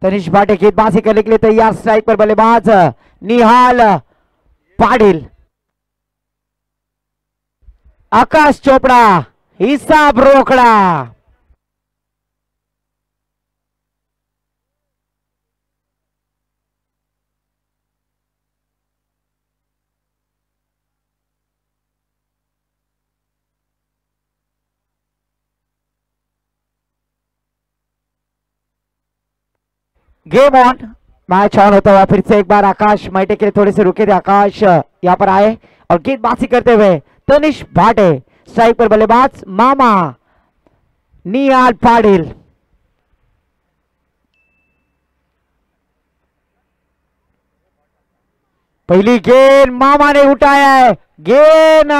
तनिष भाटे गेंदबाजी करने के लिए तैयार। स्ट्राइक पर बल्लेबाज निहाल पाटिल। आकाश चोपड़ा हिसाब रोकड़ा। गेम ऑन, मैच ऑन होता हुआ फिर से एक बार आकाश माइटे के लिए थोड़े से रुके थे। आकाश यहां पर आए और गेंदबाजी करते हुए तनिष भाटे। स्ट्राइक पर बल्लेबाज मामा निहाल पाटिल। पहली गेंद मामा ने उठाया है। गेंद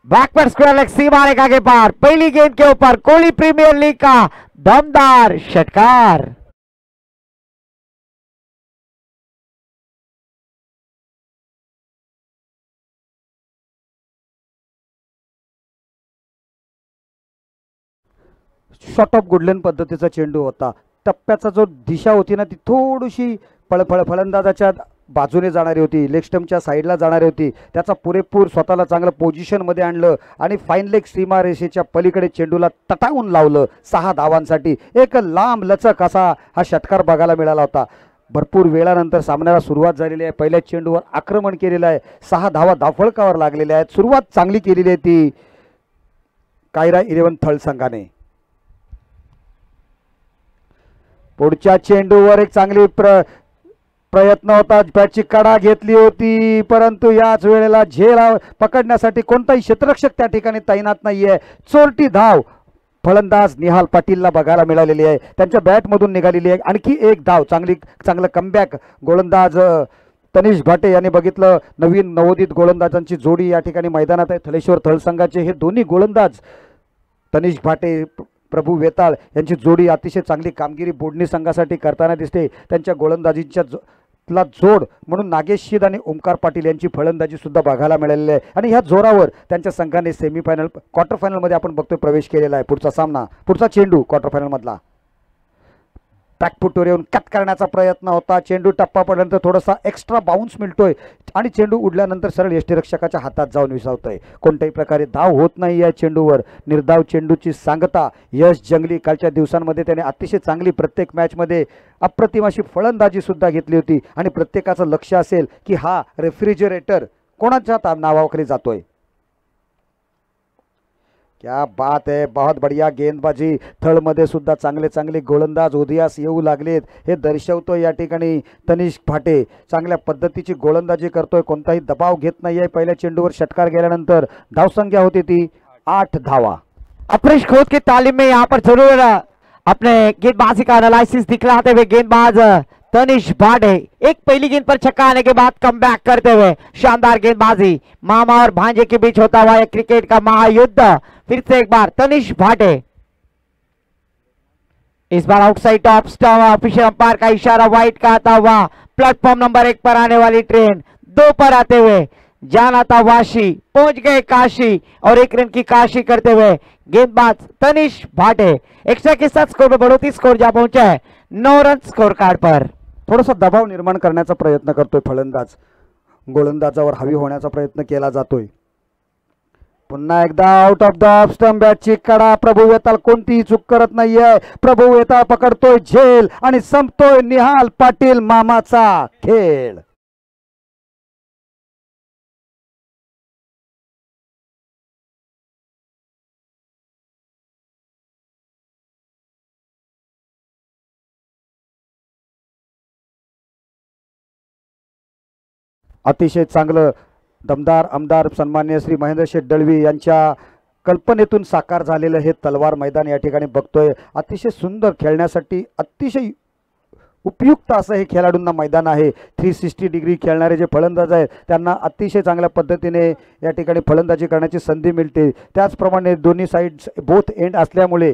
बैकवर्ड स्क्वायर लेग सीमा रेखा के पार। पहली गेंद के ऊपर कोहली प्रीमियर लीग का दमदार षटकार। शॉर्ट ऑफ गुडलैंड पद्धतीचा चेंडू होता। टप्प्याचा जो दिशा होती ना ती थोडीशी फलंदाजाच्या बाजूने जाणारी होती, लेग स्टंपच्या साईडला जाणारी होती। त्याचा पुरेपूर स्वतःला चांगलं पोझिशनमध्ये आणलं आणि फाईन लेग सीमा रेषेच्या पलीकडे चेंडूला तटावून लावलं 6 धावांसाठी। एक लांब लचक असा हा षटकार बघायला मिळाला होता। भरपूर वेळानंतर सामन्याला सुरुवात झालेली आहे। पहिल्या चेंडूवर आक्रमण केलेलं आहे। 6 धावा धावफळकावर लागलेल्या आहेत। सुरुवात चांगली केलेली आहे ती कायरा 11 थळ संघाने। पुढच्या चेंडूवर एक चांगली प्रयत्न होता। बॅटची कडा घेतली होती परंतु याच वेळेला झेल पकडण्यासाठी कोणताही क्षेत्ररक्षक त्या ठिकाणी तैनात नाहीये। चोरटी धाव फलंदाज निहाल पाटीलला बघायला मिळालेली आहे। त्यांच्या बॅटमधून निघालेली आहे। आणखी एक धाव चांगलं कमबॅक गोलंदाज तनिष भाटे यांनी बघितलं। नवीन नवोदित गोलंदाजांची जोडी या ठिकाणी मैदानात आहे। थलेश्वर थळ संघाचे हे दोन्ही गोलंदाज तनिष भाटे प्रभू वेताळ यांची जोडी अतिशय चांगली कामगिरी बोडणी संघासाठी करताना दिसते। त्यांच्या गोलंदाजीच्या जोड म्हणून नागेश शीद आणि ओमकार पाटील यांची फलंदाजी सुद्धा बघायला मिळालेली आहे आणि ह्या जोरावर त्यांच्या संघाने सेमीफायनल क्वार्टर फायनल मध्ये आपण बघतोय प्रवेश केलेला आहे। पुढचा सामना पुढचा चेंडू क्वार्टर फायनल मधला बॅकफुटवर येऊन कट करण्याचा प्रयत्न होता। चेंडू टप्पा पडल्यानंतर थोडासा एक्स्ट्रा बाउन्स मिळतोय आणि चेंडू उडल्यानंतर सरळ यष्टीरक्षकाच्या हातात जाऊन विसावतोय। कोणत्याही प्रकारे धाव होत नाही या चेंडूवर। निर्धाव चेंडूची सांगता यश जंगली कालच्या दिवसांमध्ये त्याने अतिशय चांगली प्रत्येक मॅचमध्ये अप्रतिम अशी फलंदाजी सुद्धा घेतली होती आणि प्रत्येकाचं लक्ष असेल की हा रेफ्रिजरेटर कोणाच्या नावाखाली जातोय। क्या बात है, बहुत बढ़िया गेंदबाजी। थळ मध्ये सुद्धा चांगले गोलंदाज उदयास येऊ लागलेत हे दर्शवतोय। या ठिकाणी तनिष भाटे चांगल्या पद्धतीची गोलंदाजी करतोय, कोणताही दबाव घेत नाहीये। पहिल्या चेंडूवर षटकार गेल्यानंतर धावसंख्या होती ती 8 धावा। अपरेश खोत की तालीम में यहाँ पर जरूर अपने गेंदबाजी का एनालिसिस दिखलाते हुए गेंदबाज तनिष भाटे एक पहली गेंद पर छक्का आने के बाद कमबैक करते हुए शानदार गेंदबाजी। मामा और भांजे के बीच होता हुआ क्रिकेट का महायुद्ध। फिर से एक बार तनिष भाटे, इस बार outside top stump. Official umpire का इशारा वाइड का आता हुआ। प्लेटफॉर्म नंबर 1 पर आने वाली ट्रेन 2 पर आते हुए जाना था वाशी, पहुंच गए काशी और 1 रन की काशी करते हुए गेंदबाज तनिष भाटे एक्स्ट्रा के साथ स्कोर में बढ़ोतरी। स्कोर जा पहुंचा है 9 रन स्कोर कार्ड पर। थोडासा दबाव निर्माण करण्याचा प्रयत्न करतोय फलंदाज, गोलंदाजावर हवी होण्याचा प्रयत्न केला जातोय। पुन्हा एकदा out of the off stump बॅटची कडा। प्रभू वेताळ कोणतीही चूक करत नाहीये। प्रभू वेताळ पकडतोय झेल आणि संपतोय निहाल पाटील मामाचा खेळ। अतिशय चांगलं दमदार आमदार सन्मान्य श्री महेंद्र शेठ दळवी यांच्या कल्पनेतून साकार झालेलं हे तलवार मैदान या ठिकाणी बघतोय। अतिशय सुंदर खेळण्यासाठी अतिशय उपयुक्त असं हे खेळाडूंना मैदान आहे। 360 डिग्री खेळणारे जे फलंदाज आहेत त्यांना अतिशय चांगल्या पद्धतीने या ठिकाणी फलंदाजी करण्याची संधी मिळते। त्याचप्रमाणे दोन्ही साइड्स बोथ एंड असल्यामुळे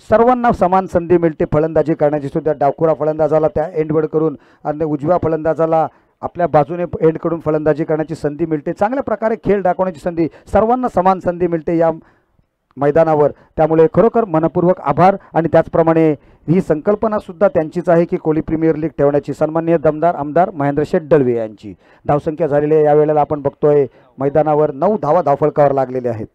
सर्वांना समान संधी मिळते फलंदाजी करण्याची सुद्धा। डावखुरा फलंदाजाला त्या एंडवर करून आणि उजव्या फलंदाजाला आपल्या बाजूने एंडकडून फलंदाजी करण्याची संधी मिळते। चांगल्या प्रकारे खेळ दाखवण्याची संधी, सर्वांना समान संधी मिळते या मैदानावर। त्यामुळे खरोखर मनपूर्वक आभार आणि त्याचप्रमाणे ही संकल्पना सुद्धा त्यांचीच आहे की कोली प्रीमियर लीग ठेवण्याची. सन्माननीय दमदार आमदार महेंद्र शेठ दळवे यांची धावसंख्या झालेली आहे. यावेळेला आपण बघतोय मैदानावर 9 धावा धावफलकावर लागलेले आहेत.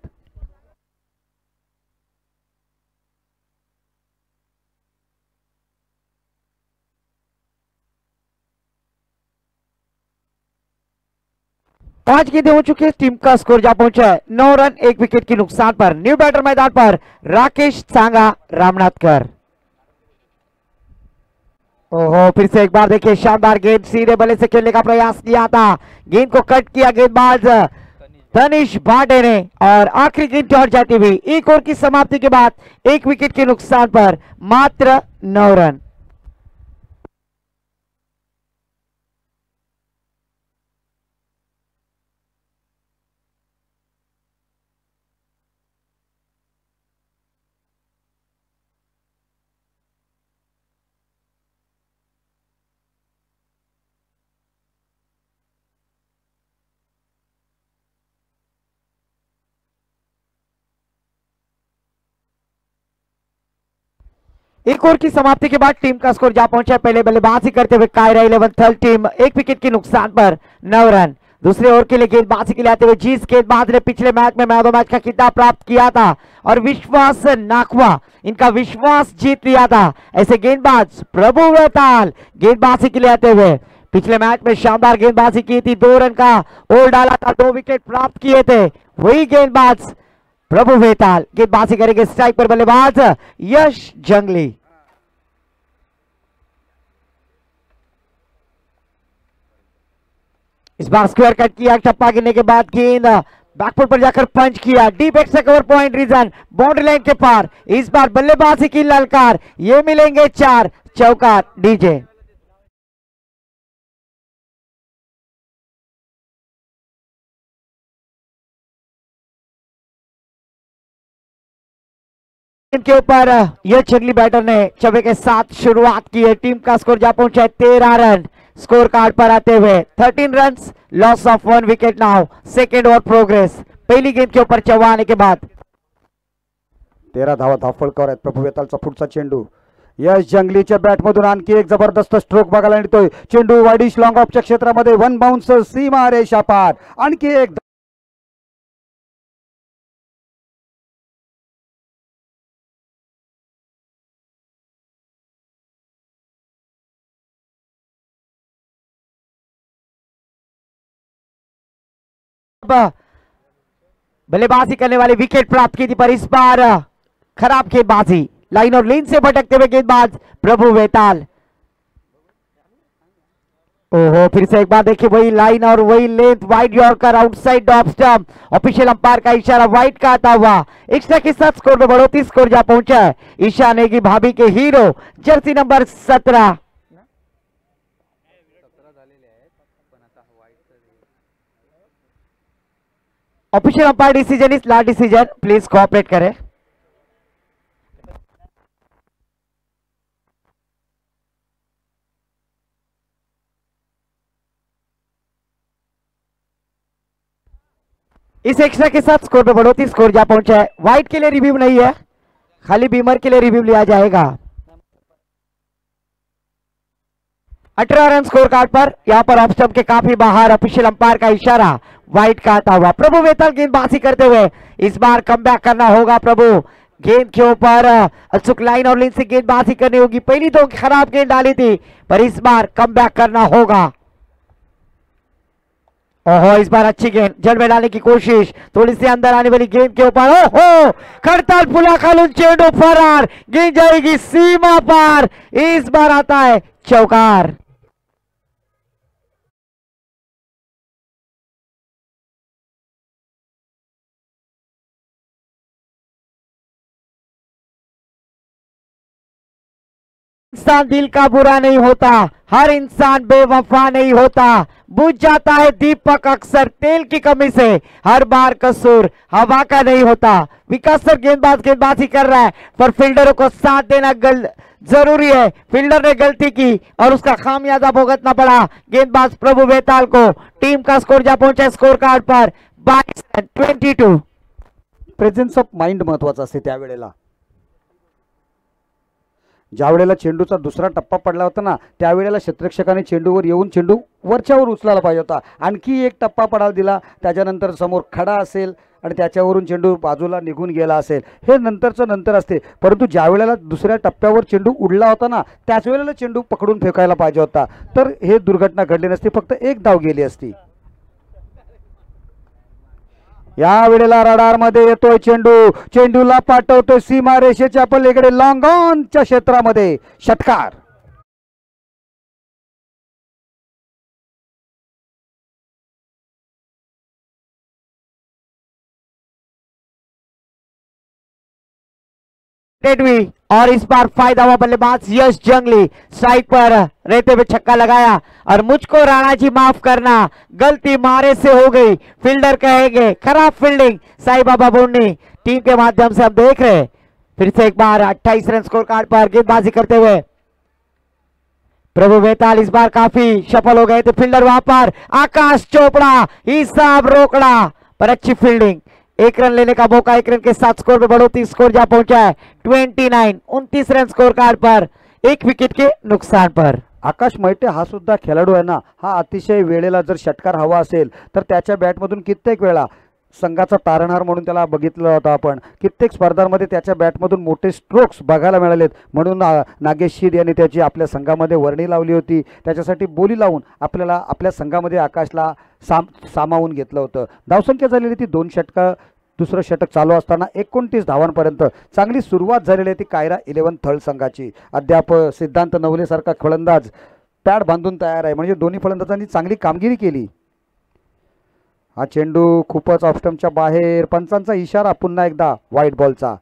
पांच गेंदें हो चुकी है, टीम का स्कोर जा पहुंचा है 9 रन 1 विकेट के नुकसान पर। न्यू बैटर मैदान पर राकेश सांगा रामनाथकर। ओहो, फिर से एक बार देखिए शानदार गेंद, सीधे बल्ले से खेलने का प्रयास किया था, गेंद को कट किया गेंदबाज तनिष भाटे ने और आखिरी गेंद डॉट जाती हुई। एक ओवर की समाप्ति के बाद 1 विकेट के नुकसान पर मात्र 9 रन। एक ओवर की समाप्ति के बाद टीम का स्कोर जा पहुंचा है पहले बल्लेबाजी करते हुए कायरा 11 थर्ड टीम 1 विकेट के नुकसान पर 9 रन। दूसरे ओवर के लिए गेंदबाजी के लिए आते हुए जीस गेंदबाज ने पिछले मैच में मैच ऑफ मैच का खिताब प्राप्त किया था और विश्वास नाकवा इनका विश्वास जीत लिया था। ऐसे गेंदबाज प्रभु वेताल गेंदबाजी के लिए आते हुए पिछले मैच में शानदार गेंदबाजी की थी, 2 रन का ओवर डाला था, 2 विकेट प्राप्त किए थे। वही गेंदबाज प्रभु वेताल गेंदबाजी करेंगे। स्ट्राइक पर बल्लेबाज यश जंगली। इस बार स्क्वायर कट किया, टप्पा गिरने के बाद गेंद बैकफुट पर जाकर पंच किया, deep extra cover point region boundary line के पार। इस बार बल्लेबाजी की ललकार, ये मिलेंगे 4 चौका डीजे। के ऊपर यह जंगली बैटर ने चौके के साथ शुरुआत की है। टीम का स्कोर जा पहुंचा है 13 रन। स्कोर कार्ड पर आते हुए 13 run, loss of 1 wicket now. Second over progress पहली गेंद के ऊपर चौवाने के बाद 13 धावा धावफलकावर आहेत। प्रभू वेतालचा पुढचा चेंडू यश जंगलीच्या बॅटमधून आणखी एक जबरदस्त स्ट्रोक बघायला मिळतोय। चेंडू वाईडिश लॉंग ऑफच्या क्षेत्रामध्ये 1 बाउन्स सीमा रेषा पार। आणखी एक बल्लेबाजी करने वाले विकेट प्राप्त की थी, पर इस बार खराब गेंदबाजी, लाइन और लेन से भटकते हुए गेंदबाज प्रभु वेताल। ओहो, फिर से एक बार देखिए वही लाइन और वही length, wide yorker outside off stump. Official umpire का इशारा वाइड का आता हुआ। एक्स्ट्रा के साथ स्कोर में बढ़ोतरी, स्कोर जा पहुंचा है ईशा नेगी भाभी के hero jersey number 17। Official umpire decision is last decision, please cooperate करें। इस एक्स्ट्रा के साथ स्कोर में बढ़ोतरी, स्कोर जा पहुंचा है। व्हाइट के लिए रिव्यू नहीं है, खाली बीमर के लिए रिव्यू लिया जाएगा। 18 रन स्कोर कार्ड पर, यहां पर ऑफ स्टंप के काफी बाहर, ऑफिशियल अंपायर का इशारा वाइड का आता हुआ। प्रभु वेताल गेंदबाजी करते हुए इस बार कमबैक करना होगा। प्रभु गेंद के ऊपर अचूक लाइन और लेन से गेंदबाजी करनी होगी। पहली तो खराब गेंद डाली थी, पर इस बार कमबैक करना होगा। ओहो, इस बार अच्छी गेंद जड़ में डालने की कोशिश, थोड़ी सी अंदर आने वाली गेंद के ऊपर ओहो खड़ताल पुला खालून चेंडू फरार, गेंद जाएगी सीमा पार। इस बार आता है चौकार। इंसान दिल का बुरा नहीं होता, हर इंसान बेवफा नहीं होता। बुझ जाता है दीपक अक्सर तेल की कमी से, हर बार कसूर हवा का नहीं होता। विकास सर गेंदबाजी कर रहा है, पर फील्डरों को साथ देना जरूरी है। फील्डर ने गलती की और उसका खामियाजा भुगतना पड़ा गेंदबाज प्रभु वेताल को। टीम का स्कोर जा पहुंचा score card per 22-22। Presence of mind महत्वाचा असते त्यावेळेला। ज्या वेळेला चेंडूचा दुसरा टप्पा पडला होता ना, त्यावेळेला क्षेत्ररक्षकाने चेंडूवर येऊन चेंडू वरच्यावर उचलायला पाहिजे होता. आणखी एक टप्पा पडायला दिला, त्याच्यानंतर समोर खडा असेल आणि त्याच्यावरून चेंडू बाजूला निघून गेला असेल, हे नंतरचं नंतर असते. परंतु ज्या वेळेला दुसऱ्या टप्प्यावर चेंडू उडला होता ना, त्याच वेळेला चेंडू पकडून फेकायला पाहिजे होता, तर हे दुर्घटना घडली नसती, फक्त एक धाव गेली असती. या वेळेला रडारमध्ये येतोय चेंडू, चेंडूला पाठवतोय सीमारेषेच्या पलीकडे लॉंग ऑनच्या क्षेत्रामध्ये, षटकार. टेडवी और इस बार फायदा हुआ बल्लेबाज यश जंगली, स्ट्राइक पर रहते हुए छक्का लगाया। और मुझको राणा जी माफ करना, गलती मारे से हो गई, फील्डर कहेंगे खराब फील्डिंग। साई बाबा बोंडी टीम के माध्यम से हम देख रहे हैं फिर से एक बार 28 रन स्कोर कार्ड पर गेंदबाजी करते हुए प्रभु बेताल इस बार काफी सफल हो गए थे। फील्डर वहां पर आकाश चोपड़ा, हिसाब रोकड़ा पर अच्छी फील्डिंग, एक रन लेने का मौका, एक रन के साथ स्कोर में बढ़ोतरी, स्कोर जा पहुंचा है 29, 29 रन स्कोर कार्ड पर, एक विकेट के नुकसान पर। आकाश मैटे हा सुद्धा खेळाडू आहे ना, हा अतिशय वेळेला जर षटकार हवा असेल तर त्याच्या बॅटमधून कित्येक वेळा संघाचा तारणहार म्हणून त्याला बघितलं होतं आपण, कित्येक स्पर्धांमध्ये त्याच्या बॅटमधून मोठे स्ट्रोक्स बघायला मिळालेत. म्हणून नागेश शीर यांनी त्याची आपल्या संघामध्ये वर्णी लावली होती, त्याच्यासाठी बोली लावून आपल्याला आपल्या संघामध्ये आकाशला सामावून घेतलं होतं. धावसंख्या झालेली ती 2 षटकं, दुसरं षटक चालू असताना 29 धावांपर्यंत चांगली सुरुवात झालेली आहे ती कायरा 11 थळ संघाची. अद्याप सिद्धांत नवलेसारखा फलंदाज पॅड बांधून तयार आहे, म्हणजे दोन्ही फलंदाजांनी चांगली कामगिरी केली. हा चेंडू खूपच ऑफस्टंपच्या बाहेर, पंचांचा इशारा पुन्हा एकदा व्हाईट बॉलचा.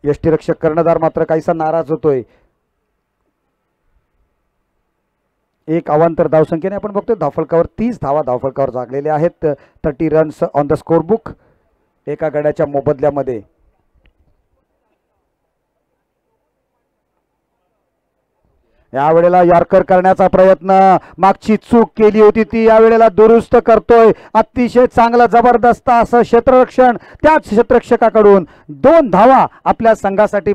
यष्टीरक्षक कर्णधार मात्र काहीसा नाराज होतोय. एक अवांतर धावसंख्येने आपण बघतोय धावफलकावर 30 धावा धावफलकावर जागलेले आहेत. 30 runs on the score book एका गड्याच्या मोबदल्यामध्ये. यावेळेला यॉर्कर करण्याचा प्रयत्न, मागची चूक केली होती ती यावेळेला दुरुस्त करतोय. अतिशय चांगला जबरदस्त असं क्षेत्ररक्षण त्याच क्षेत्ररक्षकाकडून 2 धावा आपल्या संघासाठी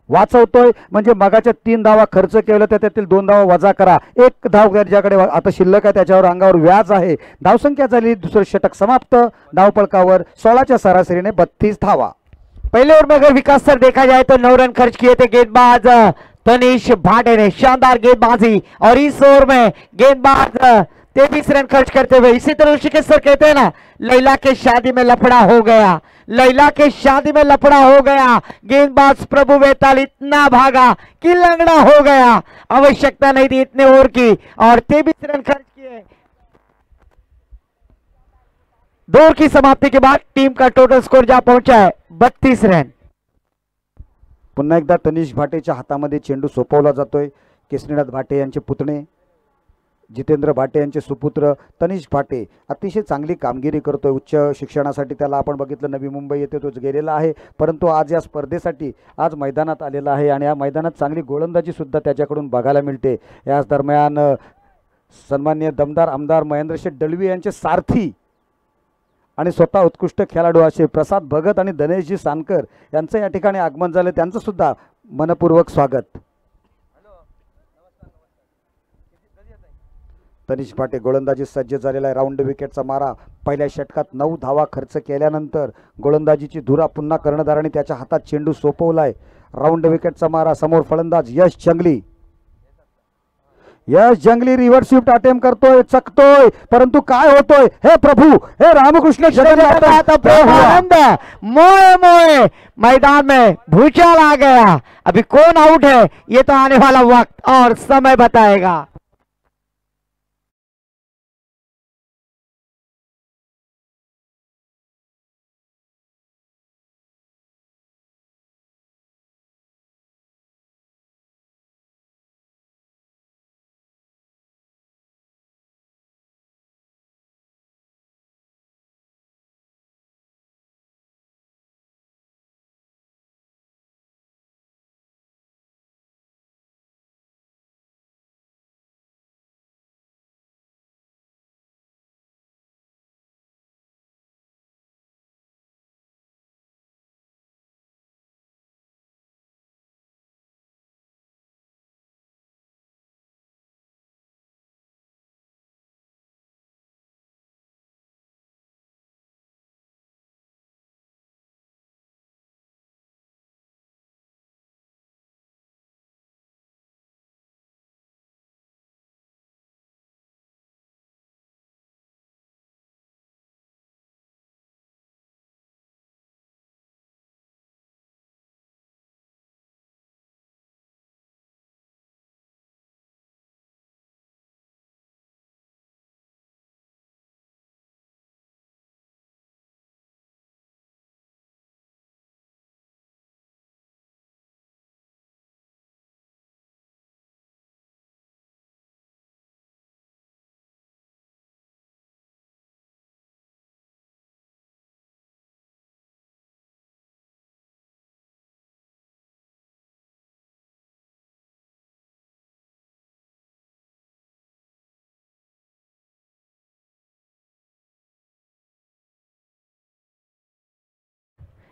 वाचवतोय. म्हणजे मगाच्या 3 धावा खर्च केलं तर त्यातील 2 धावा वजा करा, 1 धाव ज्याकडे आता शिल्लक आहे त्याच्यावर अंगावर व्याज आहे. धावसंख्या झाली, दुसरं षटक समाप्त. धावफलकावर 16च्या सरासरीने 32 धावा. पहले ओवर में अगर विकास सर देखा जाए तो 9 रन खर्च किए थे गेंदबाज तनिष भाटे ने, शानदार गेंदबाजी। और इस ओवर में गेंदबाज 23 रन खर्च करते हुए, इसी तरह ऋषिकेश सर कहते हैं ना, लैला के शादी में लफड़ा हो गया, लैला के शादी में लफड़ा हो गया। गेंदबाज प्रभु बेताल इतना भागा कि लंगड़ा हो गया, आवश्यकता नहीं थी इतने ओवर की, और 23 रन खर्च किए। 2 ओवर की समाप्ति के बाद टीम का टोटल स्कोर जा पहुंचा है 32 रन। पुन्हा एकदा तनिष भाटेच्या हातामध्ये चेंडू सोपवला जातोय. केसरीनाथ भाटे यांचे पुतणे जितेंद्र भाटे यांचे सुपुत्र तनिष भाटे अतिशय चांगली कामगिरी करतोय. उच्च शिक्षणासाठी त्याला आपण बघितलं नवी मुंबई येथे तो गेलेला आहे, परंतु आज या स्पर्धेसाठी आज मैदानात आलेला आहे आणि या मैदानात चांगली गोलंदाजी सुद्धा त्याच्याकडून बघायला मिळते. याच दरम्यान सन्माननीय दमदार आमदार महेंद्रशेठ दळवी यांचे सारथी आणि स्वतः उत्कृष्ट खेळाडू असे प्रसाद भगत आणि धनेशजी सानकर यांचं या ठिकाणी आगमन झालं, त्यांचं सुद्धा मनपूर्वक स्वागत. तनिष भाटे गोलंदाजी सज्ज झालेला आहे. राऊंड विकेटचा मारा, पहिल्या षटकात 9 धावा खर्च केल्यानंतर गोलंदाजीची धुरा पुन्हा कर्णधाराने त्याच्या हातात चेंडू सोपवलाय. राऊंड विकेटचा मारा, समोर फलंदाज यश जंगली. यश जंगली रिव्हर्स स्विफ्ट अटेम्प्ट करतोय, चकतोय, परंतु काय होतोय, हे प्रभु, हे रामकृष्ण जगन्नाथ आनंद, मोए मोए मैदान में भूचाल आ गया। अभी कौन आउट है ये तो आने वाला वक्त और समय बताएगा।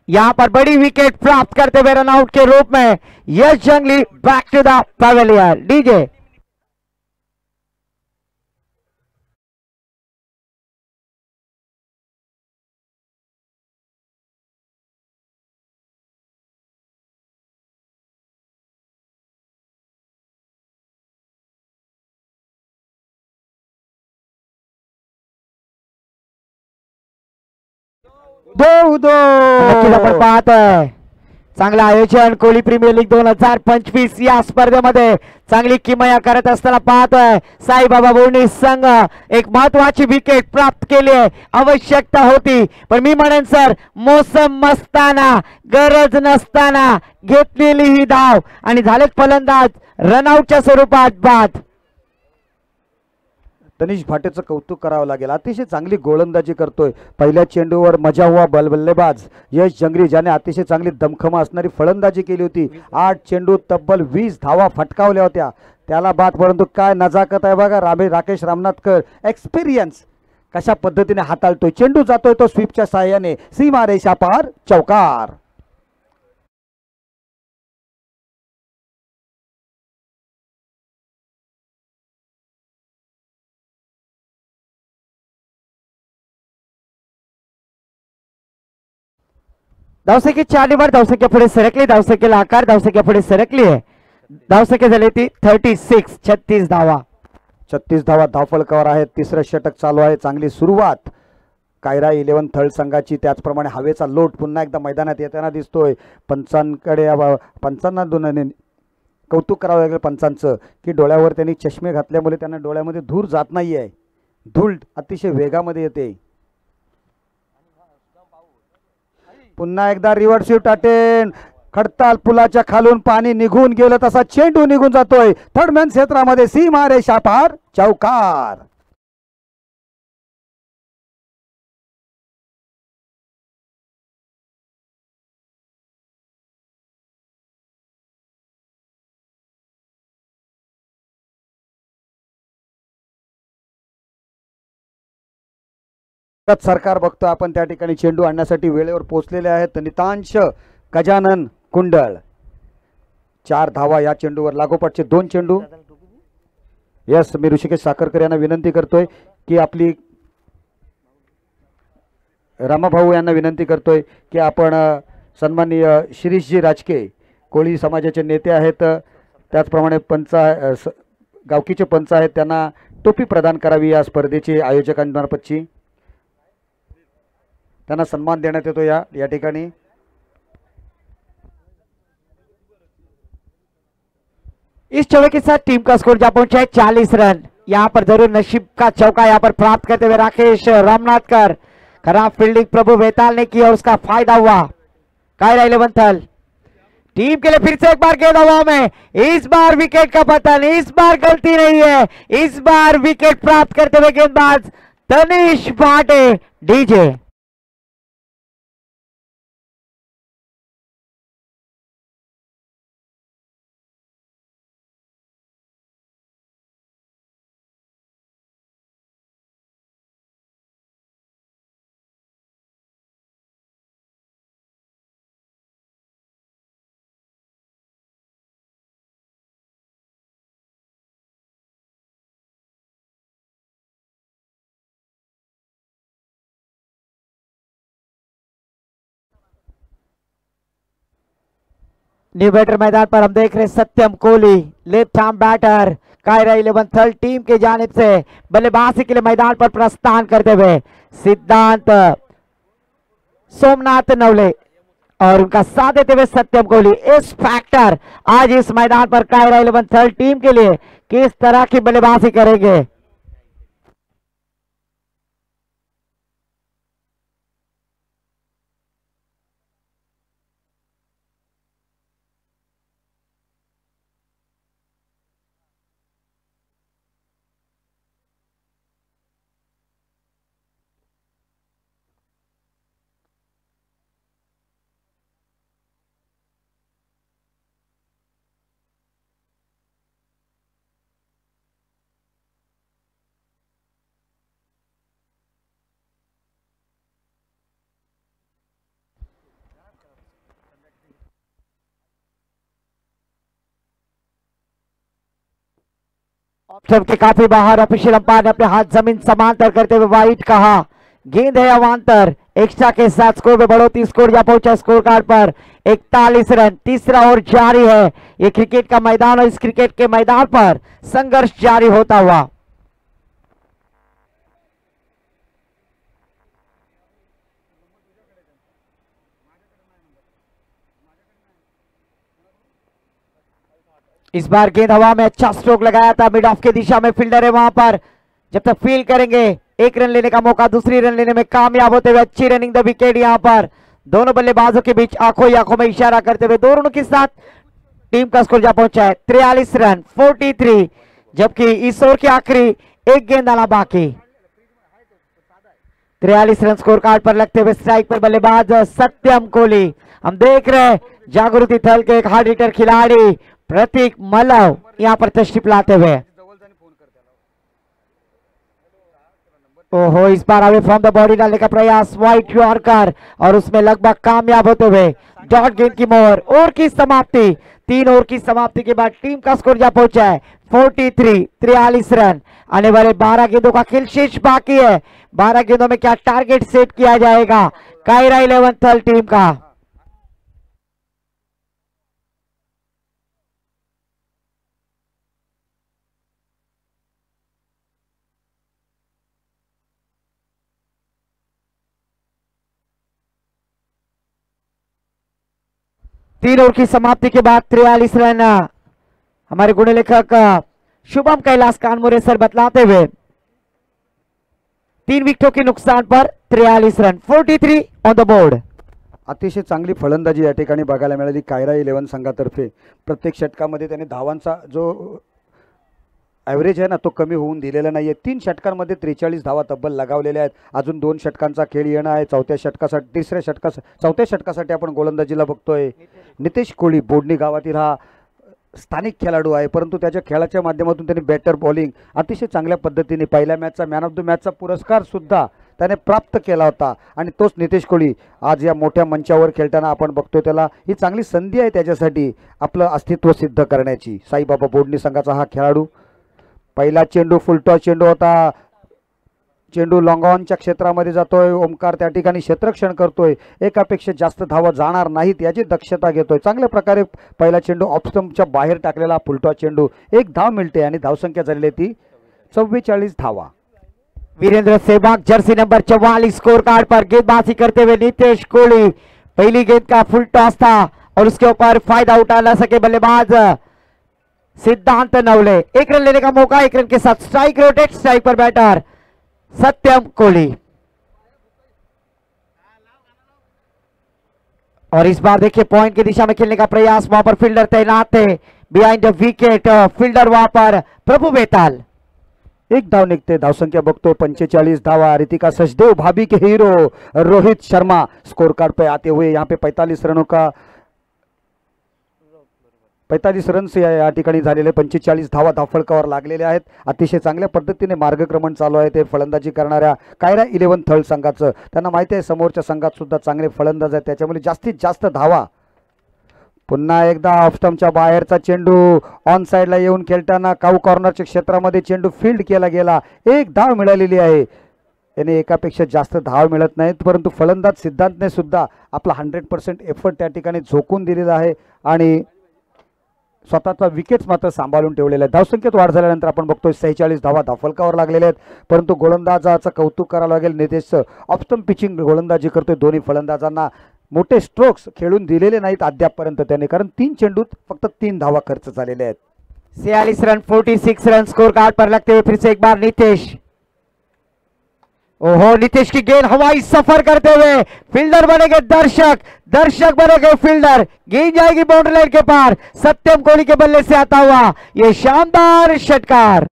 यहां पर बड़ी विकेट प्राप्त करते हुए रनआउट के रूप में Yash Jangli back to the pavilion. DJ दो दो नक्कीच आपण पाहतोय चांगलं आयोजन कोहली प्रीमियर लीग 2025 या स्पर्धेमध्ये चांगली किमया करत असताना पाहतोय साईबाबा बोर्णी संघ एक महत्वाची विकेट प्राप्त केली आहे। आवश्यकता होती पण मी म्हणेन सर मोसम मस्ताना गरज नसताना घेतलेली ही धाव आणि झालेत फलंदाज रनआउटच्या स्वरूपात बाद। तनिष भाटेचं कौतुक करावं लागेल, अतिशय चांगली गोलंदाजी करतोय। पहिल्या चेंडूवर मजा हुआ बल्लेबाज यश जंगली ज्याने अतिशय चांगली दमखम असणारी फलंदाजी केली होती। 8 चेंडू तब्बल 20 धावा फटकावल्या होत्या, त्याला बाद। परंतु काय नजाकत आहे बघा राकेश रामनाथकर, एक्सपिरियन्स कशा पद्धतीने हाताळतोय। चेंडू जातोय तो स्वीपच्या साहाय्याने सीमा रेषा पार, चौकार। धावसंख्या 4 वर धावसंख्या पुढे सरकली, धावसंख्येला आकार धावसंख्या पुढे सरकली आहे। धावसंख्या झाली ती 36, 36 धावा। 36 धावा धावफलकावर आहेत। तिसरं षटक चालू आहे, चांगली सुरुवात कायरा 11 थर्ड संघाची। त्याचप्रमाणे हवेचा लोट पुन्हा एकदा मैदानात येताना दिसतोय। पंचांकडे पंचांना कौतुक करावं लागेल पंचांचं की डोळ्यावर त्यांनी चष्मे घातल्यामुळे त्यांना डोळ्यामध्ये धूर जात नाहीये, धूळ अतिशय वेगामध्ये येते। पुन्हा एकदा रिव्हर्स स्वीप अटेम्प्ट, खडताल पुलाच्या खालून पाणी निघून गेलं तसा चेंडू निघून जातोय थर्डमॅन क्षेत्रामध्ये, सीमा रेषा पार, चौकार। सरकार बघतो आपण त्या ठिकाणी चेंडू आणण्यासाठी वेळेवर पोहोचलेले आहेत नितांश गजानन कुंडळ। 4 धावा या चेंडूवर, लागोपाठचे 2 चेंडू। यस, मी ऋषिकेश साखरकर यांना विनंती करतोय की आपली रामाभाऊ यांना विनंती करतोय की आपण सन्माननीय शिरीषजी राजके कोळी समाजाचे नेते आहेत, त्याचप्रमाणे गावकीचे पंच आहेत, त्यांना टोपी प्रदान करावी या स्पर्धेची आयोजकांमार्फतची, त्यांना सन्मान देण्यात येतो या ठिकाणी। इस चौके के साथ टीम का स्कोर जा पहुंचा है 40 रन। यहाँ पर जरूर नसीब का चौका यहाँ पर प्राप्त करते हुए राकेश रामनाथकर, खराब फील्डिंग प्रभु वेताल ने की और उसका फायदा हुआ कायरा 11 थल टीम के लिए। फिर से एक बार गेंद हवा में, इस बार विकेट का पतन, इस बार गलती नहीं है, इस बार विकेट प्राप्त करते हुए गेंदबाज Tanish Bhate. DJ new batter मैदान पर हम देख रहे हैं Satyam Kohli, left arm batter, कायरा 11 थल टीम के जानिब से बल्लेबाजी के लिए मैदान पर प्रस्थान करते हुए सिद्धांत सोमनाथ नवले और उनका साथ देते हुए सत्यम कोहली। इस फैक्टर आज इस मैदान पर कायरा 11 थल टीम के लिए किस तरह की बल्लेबाजी करेंगे। स्टंप के काफी बाहर ऑफिशियल अंपायर ने अपने हाथ जमीन समांतर करते हुए वाइड कहा। गेंद है अवांतर। एक्स्ट्रा के साथ स्कोर में बढ़ोतरी, स्कोर जा पहुंचा स्कोर कार्ड पर 41 रन। तीसरा ओवर जारी है। ये क्रिकेट का मैदान और इस क्रिकेट के मैदान पर संघर्ष जारी होता हुआ। इस बार गेंद हवा में अच्छा स्ट्रोक लगाया था, मिड ऑफ की दिशा में फील्डर है वहां पर। जब तक फील्ड करेंगे एक रन लेने का मौका, दूसरी रन लेने में कामयाब होते हुए अच्छी रनिंग द विकेट। यहां पर दोनों बल्लेबाजों के बीच आंखों ही आंखों में इशारा करते हुए दोनों के साथ टीम का स्कोर जा पहुंचा है 43 रन 43। जबकि इस ओवर की आखिरी एक गेंद आना बाकी। 43 रन स्कोर कार्ड पर लगते हुए स्ट्राइक पर बल्लेबाज सत्यम कोहली। हम देख रहे हैं जागृति थल के एक हार्ड हिटर खिलाड़ी प्रतीक मल्लव यहां पर तशरीफ लाते हुए। ओहो, इस बार अवे फ्रॉम द बॉडी डालने का प्रयास, वाइट यॉर्कर और उसमें लगभग कामयाब होते हुए डॉट गेंद की मोहर। ओवर की समाप्ति, 3 ओवर की समाप्ति के बाद टीम का स्कोर जा पहुंचा है 43 रन। आने वाले 12 गेंदों का खेल शेष बाकी है। 12 गेंदों में क्या टारगेट सेट किया जाएगा कायरा 11 थल टीम का? तीन ओवर की समाप्ति के बाद 43 रन हमारे गुण लेखक शुभम कैलाश कानमुरे सर बतलाते हुए 3 विकेटों के नुकसान पर 43 रन 43 ऑन द बोर्ड। अतिशय चांगली फलंदाजी या ठिकाणी बघायला मिळाली कायरा 11 संघातर्फे। प्रत्येक षटकामध्ये त्याने धावांचा जो ॲव्हरेज आहे ना तो कमी होऊन दिलेला नाहीये। 3 षटकांमध्ये 43 धावा तब्बल लगावलेल्या आहेत। अजून 2 षटकांचा खेळ येणं आहे। चौथ्या षटकासाठी आपण गोलंदाजीला बघतोय नितेश कोहली। बोडणी गावातील हा स्थानिक खेळाडू आहे, परंतु त्याच्या खेळाच्या माध्यमातून त्याने बॅटर बॉलिंग अतिशय चांगल्या पद्धतीने पहिल्या मॅचचा मॅन ऑफ द मॅचचा पुरस्कार सुद्धा त्याने प्राप्त केला होता। आणि तोच नितेश कोहली आज या मोठ्या मंचावर खेळताना आपण बघतोय त्याला ही चांगली संधी आहे त्याच्यासाठी आपलं अस्तित्व सिद्ध करण्याची। साईबाबा बोडणी संघाचा हा खेळाडू पहिला चेंडू फुलटॉस चेंडू होता। चेंडू लॉंगॉनच्या क्षेत्रामध्ये जातोय। ओमकार त्या ठिकाणी क्षेत्ररक्षण करतोय। एकापेक्षा जास्त धावा जाणार नाहीत याची दक्षता घेतोय। चांगल्या प्रकारे पहिला चेंडू ऑफ स्टंपच्या बाहेर टाकलेला फुलटॉस चेंडू। 1 धाव मिळते आणि धावसंख्या झालेली ती 44 धावा। Virender Sehwag jersey number 44 score card पर गेंदबाजी करते हुए नितेश कोहली। पहली गेंद का फुल टॉस था और उसके ऊपर फायदा उठा ना सके बल्लेबाज सिद्धांत नवले। 1 रन लेने का मौका, 1 रन के साथ स्ट्राइक रोटेट, स्ट्राइक पर बैटर सत्यम कोहली। और इस बार देखिए पॉइंट की दिशा में खेलने का प्रयास, वहां पर फील्डर तैनात थे बिहाइंड द विकेट। फील्डर वहां पर प्रभु बेताल। 1 धाव निघते। धावसंख्या बघतोय 45 धावा। रितिका सचदेव भाभी के hero Rohit Sharma score card पे आते हुए यहाँ पे 45 रनों का 45 रन से या ठिकाणी झालेले 45 धावा धावफलकावर लागलेले आहेत। अतिशय चांगल्या पद्धतीने मार्गक्रमण चालू आहे ते फलंदाजी करणाऱ्या कायरा 11 थळ संघाचं। त्यांना माहिती आहे समोरच्या संघात सुद्धा चांगले फलंदाज आहेत, त्याच्यामुळे जास्तीत जास्त धावा। पुन्हा एकदा ऑफ स्टंपच्या बाहेरचा चेंडू ऑन साइडला येऊन खेळताना काऊ कॉर्नरच्या क्षेत्रामध्ये चेंडू फील्ड केला गेला। 1 धाव मिळालेली आहे। याने एकापेक्षा जास्त धाव मिळत नाहीत, परंतु फलंदाज सिद्धांतने सुद्धा आपला 100% एफर्ट त्या ठिकाणी झोकून दिलेला आहे आणि स्वतःचा विकेट्स मात्र सांभाळून ठेवलेला आहे। धावसंख्येत वाढ झाल्यानंतर आपण बघतोय 46 धावा धावफलकावर लागलेल्या आहेत, परंतु गोलंदाजाचं कौतुक करावं लागेल। नितेशचं ऑफ स्टंप पिचिंग गोलंदाजी करतोय। दोन्ही फलंदाजांना मोठे स्ट्रोक्स खेळून दिलेले नाहीत अद्यापपर्यंत त्याने, कारण 3 चेंडूत फक्त 3 धावा खर्च झालेले आहेत। 46 रन 46 रन स्कोर कार्ड पर लगते हुए फिर से एक बार नीतीश। ओहो, नीतीश की गेंद हवाई सफर करते हुए फील्डर बनेंगे दर्शक, दर्शक बनेंगे फील्डर। गेंद जाएगी बाउंड्री लाइन के पार। सत्यम कोहली के बल्ले से आता हुआ ये शानदार षटकार।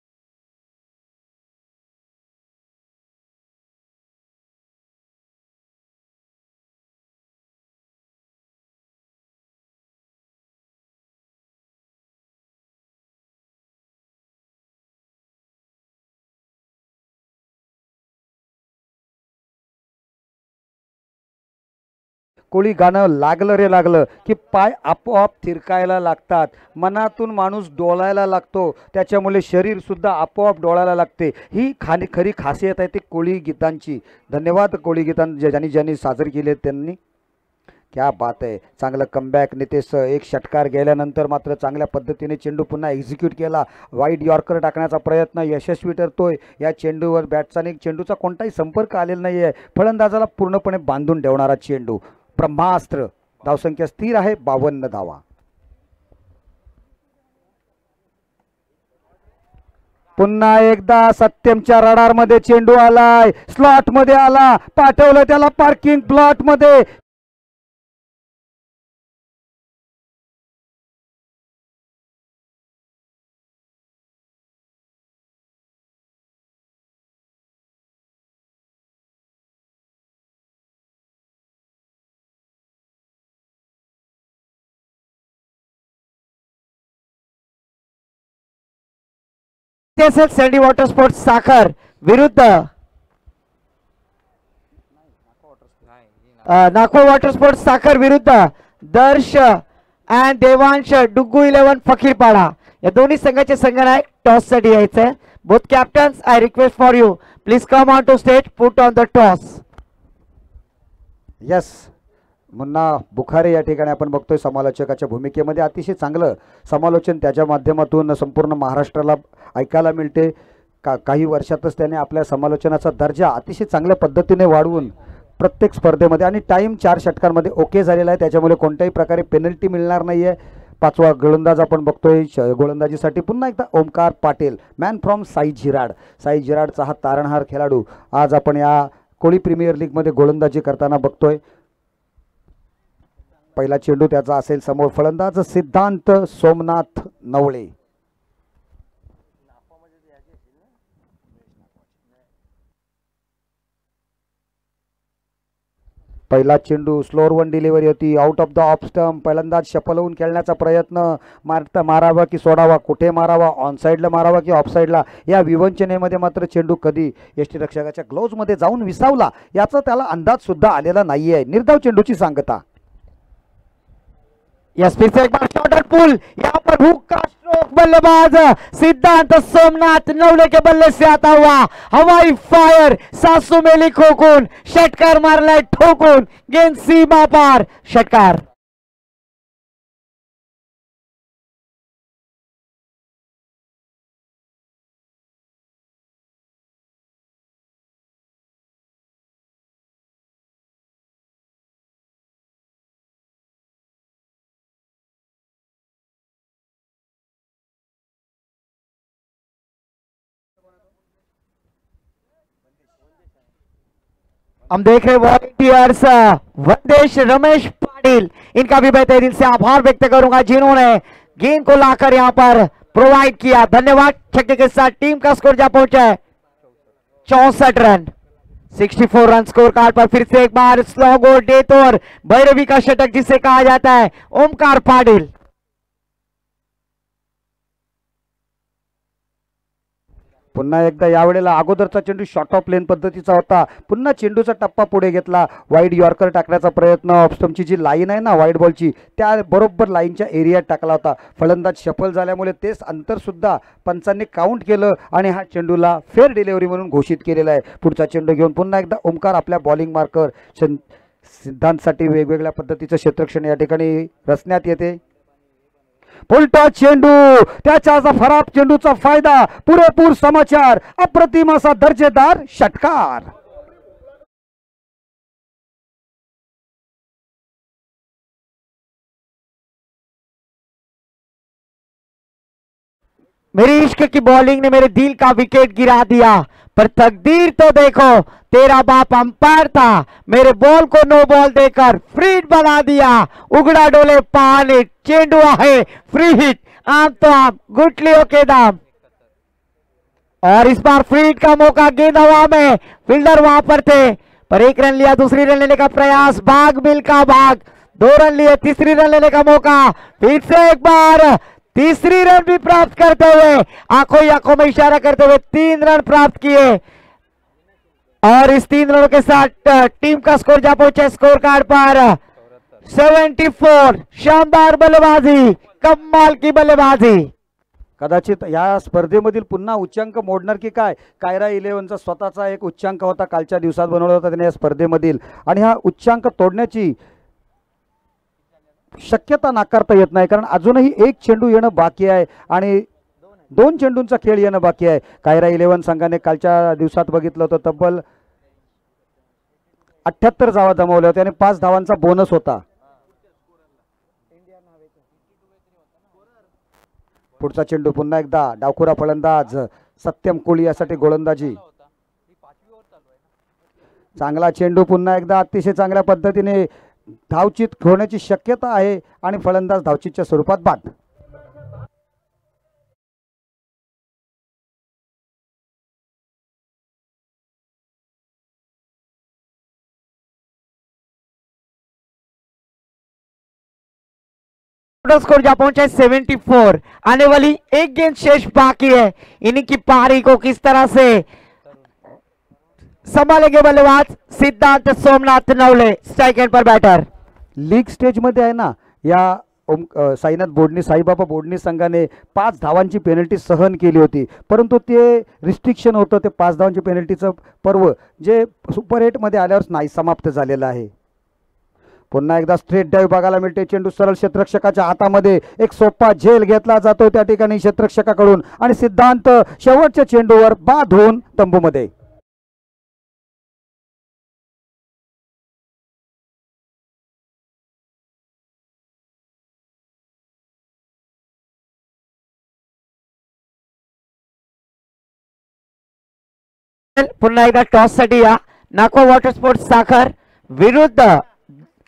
कोळी गाणं लागलं रे लागलं की पाय आपोआप थिरकायला लागतात, मनातून माणूस डोळायला लागतो, त्याच्यामुळे शरीर सुद्धा आपोआप डोळायला लागते. ही खरी खासियत आहे ती कोळी गीतांची. धन्यवाद कोळी गीतांनी ज्यांनी साजरी केले त्यांनी. क्या बात आहे. चांगलं कमबॅक नितेश. एक षटकार गेल्यानंतर मात्र चांगल्या पद्धतीने चेंडू पुन्हा एक्झिक्यूट केला. वाईड यॉर्कर टाकण्याचा प्रयत्न यशस्वी ठरतोय. या चेंडूवर बॅटचा चेंडूचा कोणताही संपर्क आलेला नाही आहे. फलंदाजाला पूर्णपणे बांधून ठेवणारा चेंडू. ब्रह्मास्त्र. धावसंख्या स्थिर आहे 52 धावा. पुन्हा एकदा सत्यमच्या रडारमध्ये चेंडू आलाय. स्लॉट मध्ये आला, पाठवलं त्याला पार्किंग प्लॉट मध्ये. सँडी वॉटर स्पोर्ट्स साखर विरुद्ध नागपूर वॉटर स्पोर्ट्स साखर विरुद्ध दर्श अँड देवांश डुग्गू 11 फकीरपाडा या दोन्ही संघाचे संघनायक टॉस साठी यायचे. Both captains I request for you please come on to stage, put on the toss. Yes, Munna Bukhare या ठिकाणी आपण बघतोय समालोचकाच्या भूमिकेमध्ये. अतिशय चांगलं समालोचन त्याच्या माध्यमातून संपूर्ण महाराष्ट्राला ऐकायला मिळते. काही वर्षातच त्याने आपल्या समालोचनाचा दर्जा अतिशय चांगल्या पद्धतीने वाढवून प्रत्येक स्पर्धेमध्ये आणि टाईम 4 षटकांमध्ये ओके झालेला आहे. त्याच्यामुळे कोणत्याही प्रकारे पेनल्टी मिळणार नाही आहे. 5वा गोलंदाज आपण बघतोय. गोलंदाजीसाठी पुन्हा एकदा ओमकार पाटील, मॅन फ्रॉम साई झिराड. साई झिराडचा हा तारणहार खेळाडू आज आपण या कोळी प्रीमियर लीगमध्ये गोलंदाजी करताना बघतोय. पहिला चेंडू त्याचा असेल समोर. फलंदाज सिद्धांत सोमनाथ नवळे. पहिला चेंडू स्लोअर वन डिलिव्हरी होती. Out of the off stump. फलंदाज शपलवून खेळण्याचा प्रयत्न. मारावा की सोडावा, कुठे मारावा, ऑन साईडला मारावा की ऑफ साईडला, या विवंचनेमध्ये मात्र चेंडू कधी यष्टीरक्षकाच्या ग्लोव्जमध्ये जाऊन विसावला याचा त्याला अंदाज सुद्धा आलेला नाहीये. निर्धाव चेंडूची सांगता. यस, फिर से एक बार शॉट और पुल. यहाँ पर हुक का स्ट्रोक. बल्लेबाज सिद्धांत सोमनाथ नवले के बल्ले से आता हुआ हवाई फायर. सासू मेली खोकून षटकार मारलाय ठोकून. गेंद सीमा पार. षटकार. हम देख रहे वॉलंटियर्स वंदेश रमेश पाटिल, इनका भी मैं तहे दिल से आभार व्यक्त करूंगा जिन्होंने गेंद को लाकर यहां पर प्रोवाइड किया. धन्यवाद. छक्के के साथ टीम का स्कोर जा पहुंचा है 64 रन. 64 रन स्कोर कार्ड पर. फिर से एक बार स्लो गोल डेथ और भैरवी का शतक जिसे कहा जाता है ओमकार पाटिल. पुन्हा एकदा यावेळेला अगोदरचा चेंडू शॉर्ट ऑफ लेन पद्धतीचा होता. पुन्हा चेंडूचा टप्पा पुढे घेतला. वाईड यॉर्कर टाकण्याचा प्रयत्न. ऑफस्टमची जी लाईन आहे ना वाईड बॉलची, त्या बरोबर लाईनच्या एरियात टाकला होता. फलंदाज सफल झाल्यामुळे तेच अंतर सुद्धा पंचांनी काउंट केलं आणि हा चेंडूला फेअर डिलिव्हरी म्हणून घोषित केलेला आहे. पुढचा चेंडू घेऊन पुन्हा एकदा ओमकार आपल्या बॉलिंग मार्कर. सिद्धांतसाठी वेगवेगळ्या पद्धतीचं क्षेत्ररक्षण या ठिकाणी रचण्यात येते. उलटा चेंडू, त्याचा फराब चेंडूचा फायदा. पुरेपूर समाचार. अप्रतिम असा दर्जेदार षटकार. मेरी इश्क की बॉलिंग ने मेरे दिल का विकेट गिरा दिया, पर तकदीर तो देखो, तेरा बाप अंपायर था, मेरे बॉल को नो बॉल देकर फ्री हिट बना दिया. उघडा डोले पाणी. चेंडू आहे फ्री हिट. आम तो आम, गुटलियों के दाम. और इस बार फ्री हिट का मौका. गेंद हवा में, फील्डर वहां पर थे, पर 1 रन लिया. दूसरी रन लेने का प्रयास. भाग मिल्खा भाग. 2 रन लिए. तीसरी रन लेने का मौका. फिर से एक बार तीसरी रन भी प्राप्त करते हुए, आंखों ही आंखों में इशारा करते हुए 3 रन प्राप्त किए. और इस 3 रनों के साथ टीम का स्कोर जा पहुंचा स्कोर कार्ड पर 74 शानदार बल्लेबाजी, कमाल की बल्लेबाजी. कदाचित या स्पर्धेमधील पुन्हा उच्चांक मोडणार की काय. कायरा 11चा स्वतःचा एक उच्चांक होता, कालच्या दिवसात बनवला होता त्याने या स्पर्धेमधील, आणि हा उच्चांक तोडण्याची शक्यता नाकारता येत नाही, कारण अजूनही एक चेंडू येणं बाकी आहे आणि 2 चेंडूंचा खेळ येणं बाकी आहे. कायरा 11 संघाने कालच्या दिवसात बघितलं होतं तब्बल 78 धावा जमवल्या होत्या आणि 5 धावांचा बोनस होता. पुढचा चेंडू पुन्हा एकदा डावखुरा फलंदाज सत्यम कोळी यासाठी गोलंदाजी. चांगला चेंडू पुन्हा एकदा अतिशय चांगल्या पद्धतीने धावचित होण्याची शक्यता आहे आणि फलंदाज धावचितच्या स्वरूपात बाद. स्कोर जा पहुंचा है 74. आने वाली एक गेंद शेष बाकी है. इन्हीं की पारी को किस तरह से संभालेंगे बल्लेबाज सिद्धांत सोमनाथ नवले, स्ट्राइक एंड पर बैटर. लीग स्टेज मध्ये आहे ना, या साईनाथ बोडणी साईबाबा बोडणी संघाने 5 धावांची पेनल्टी सहन केली होती, परंतु ते रिस्ट्रिक्शन होतं, ते 5 धावांची पेनल्टीचं पर्व जे सुपर 8 मध्ये आल्यावर नाही समाप्त झालेलं आहे. पुन्हा एकदा स्ट्रेट ड्राईव्ह बघायला मिळते. चेंडू सरळ क्षेत्ररक्षकाच्या हातामध्ये, एक सोपा झेल घेतला जातो त्या ठिकाणी क्षेत्ररक्षकाकडून आणि सिद्धांत शेवटच्या चेंडूवर बाद होऊन तंबूमध्ये. पुन्हा एकदा टॉस साठी या. नाको वॉटर स्पोर्ट्स साखर विरुद्ध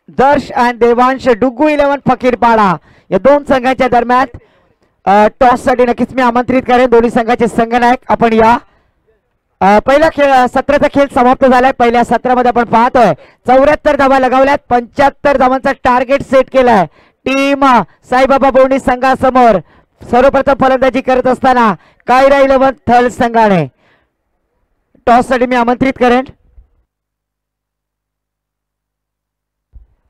दर्श आणि देवांश डुग्गू 11 फकीरपाडा या दोन संघांच्या दरम्यान टॉस साठी नक्कीच मी आमंत्रित करेन दोन्ही संघाचे संघनायक. आपण या. पहिला खेळ सत्राचा खेळ समाप्त झालाय. पहिल्या सत्रामध्ये आपण पाहतोय 74 धावा लगावल्यात, 75 धावांचा टार्गेट सेट केलाय. टीम साईबाबा बोर्डी संघासमोर सर्वप्रथम फलंदाजी करत असताना कायरा 11 थल संघाने. टॉस साठी मी आमंत्रित करेन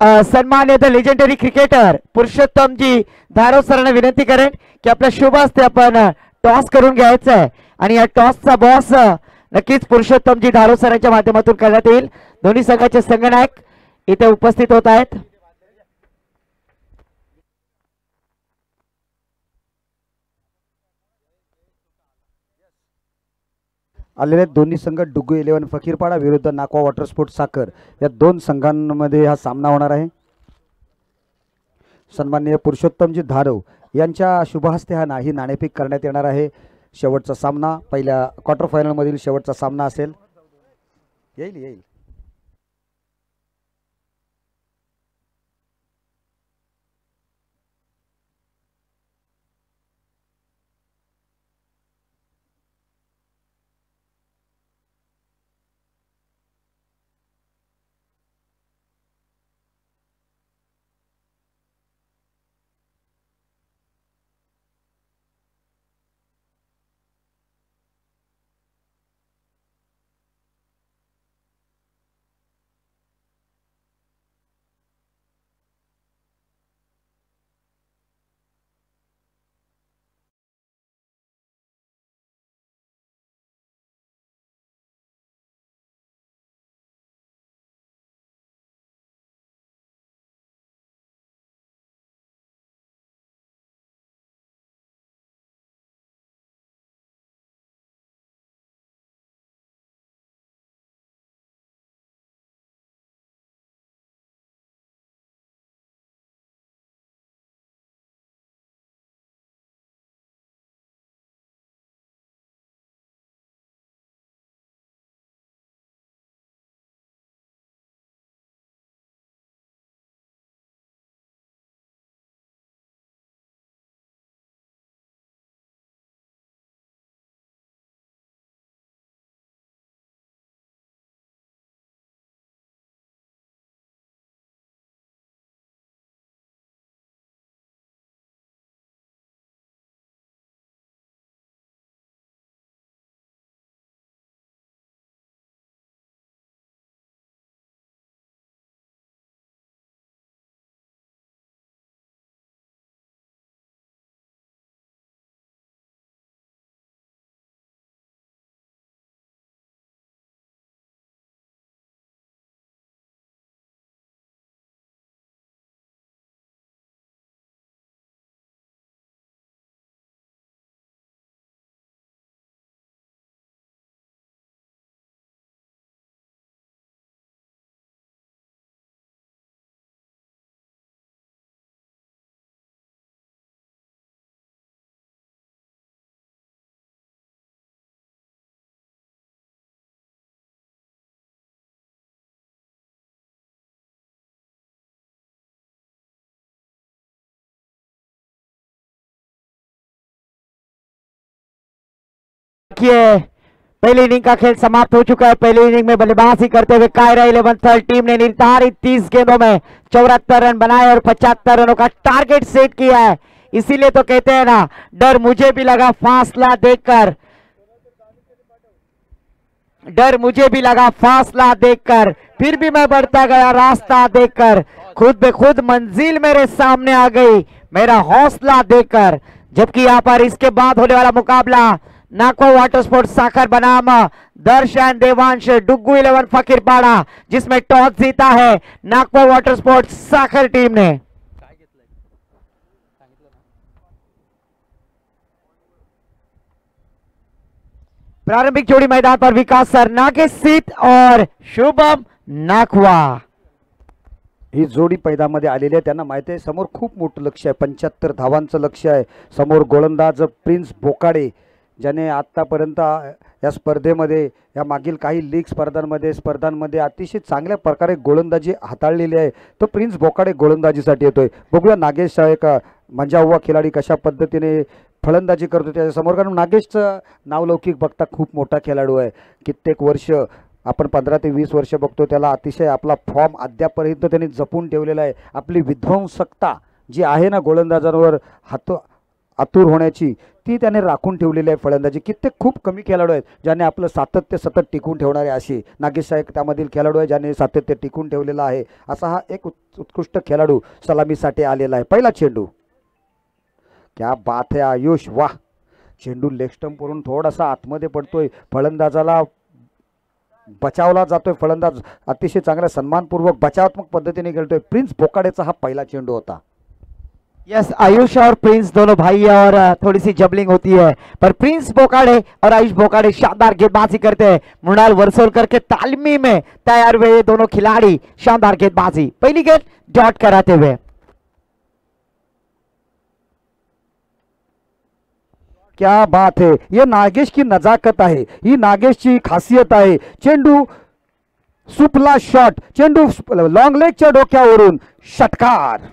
सन्मान्य द लेजेंडरी क्रिकेटर पुरुषोत्तमजी धारव सरांना विनंती करेन की आपल्या शुभ हस्ते आपण टॉस करून घ्यायचं आहे आणि या टॉसचा बॉस नक्कीच पुरुषोत्तमजी धारव सरांच्या माध्यमातून करण्यात येईल. दोन्ही संघाचे संघनायक इथे उपस्थित होत आहेत. आलेले दोन्ही संघ डुग्गू 11 फकीरपाडा विरुद्ध नाकवा वॉटर स्पोर्ट्स साखर या दोन संघांमध्ये हा सामना होणार आहे. सन्माननीय पुरुषोत्तमजी धारव यांच्या शुभहस्ते हा नाही नाणेफेक करण्यात येणार आहे. शेवटचा सामना पहिल्या क्वार्टर फायनल मधील शेवटचा सामना असेल. येईल देखिए पहली इनिंग का खेल समाप्त हो चुका है। पहली इनिंग में बल्लेबाजी करते हुए कायरा 11 टीम ने निर्धारित 30 गेंदों में 74 रन बनाए और 75 रनों का टारगेट सेट किया है। इसीलिए तो कहते हैं ना, डर मुझे भी लगा फासला देखकर, डर मुझे भी लगा फासला देखकर, फिर भी मैं बढ़ता गया रास्ता देखकर, खुद बे खुद मंजिल मेरे सामने आ गई मेरा हौसला देखकर। जबकि यहाँ पर इसके बाद होने वाला मुकाबला नाको वाटर स्पोर्ट्स साखर बनाम दर्शन देवांश डुग्गू 11 फकीरपाड़ा, जिसमें टॉस जीता है नाको वाटर स्पोर्ट्स साखर टीम ने। प्रारंभिक जोड़ी मैदान पर विकास सर नागेश और शुभम नाखवा ही जोडी पैदामध्ये आलेली आहे। त्यांना माहिती आहे समोर खूप मोठं लक्ष आहे, 75 धावांचं लक्ष आहे। समोर गोलंदाज प्रिन्स बोकाडे, ज्याने आत्तापर्यंत या स्पर्धेमध्ये, या मागील काही लीग स्पर्धांमध्ये अतिशय चांगल्या प्रकारे गोलंदाजी हाताळलेली आहे। तो प्रिन्स बोकाडे गोलंदाजीसाठी येतोय। बघूया नागेश एक मजा हुआ खिलाडी कशा पद्धतीने फलंदाजी करतो त्याच्यासमोर, कारण नागेशचं नावलौकिक बघता खूप मोठा खेळाडू आहे। कित्येक वर्ष आपण 15 ते 20 वर्ष बघतो त्याला, अतिशय आपला फॉर्म अद्यापर्यंत त्यांनी जपून ठेवलेला आहे। आपली विध्वंसकता जी आहे ना गोलंदाजांवर आतुर होण्याची, ती त्याने राखून ठेवलेली आहे फलंदाजी। कित्येक खूप कमी खेळाडू आहेत ज्याने आपलं सातत्य सतत टिकून ठेवणारे, अशी नागेश एक त्यामधील खेळाडू आहे ज्याने सातत्य टिकून ठेवलेलं आहे। असा हा एक उत्कृष्ट खेळाडू सलामीसाठी आलेला आहे। पहिला चेंडू, क्या बात है आयुष, वाह! चेंडू लेग स्टंप वरून थोडासा आतमध्ये पडतोय, फलंदाजाला बचावला जातोय। फलंदाज अतिशय चांगल्या सन्मानपूर्वक बचावात्मक पद्धतीने खेळतोय। प्रिन्स बोकाडेचा हा पहिला चेंडू होता। यस, आयुष और प्रिंस दोनों भाई है और थोड़ी सी जबलिंग होती है, पर प्रिंस बोकाडे और आयुष बोकाडे शानदार गेंदबाजी करते हैं। मृणाल वर्सोलकर के तालमी में तैयार हुए ये दोनों खिलाड़ी शानदार गेंदबाजी, पहली गेंद डॉट कराते हुए। क्या बात है, ये नागेश की नजाकत आहे, ही नागेशची खासियत आहे। चेंडू सुपला शॉट, चेंडू लॉंग लेगच्या डोक्यावरून षटकार।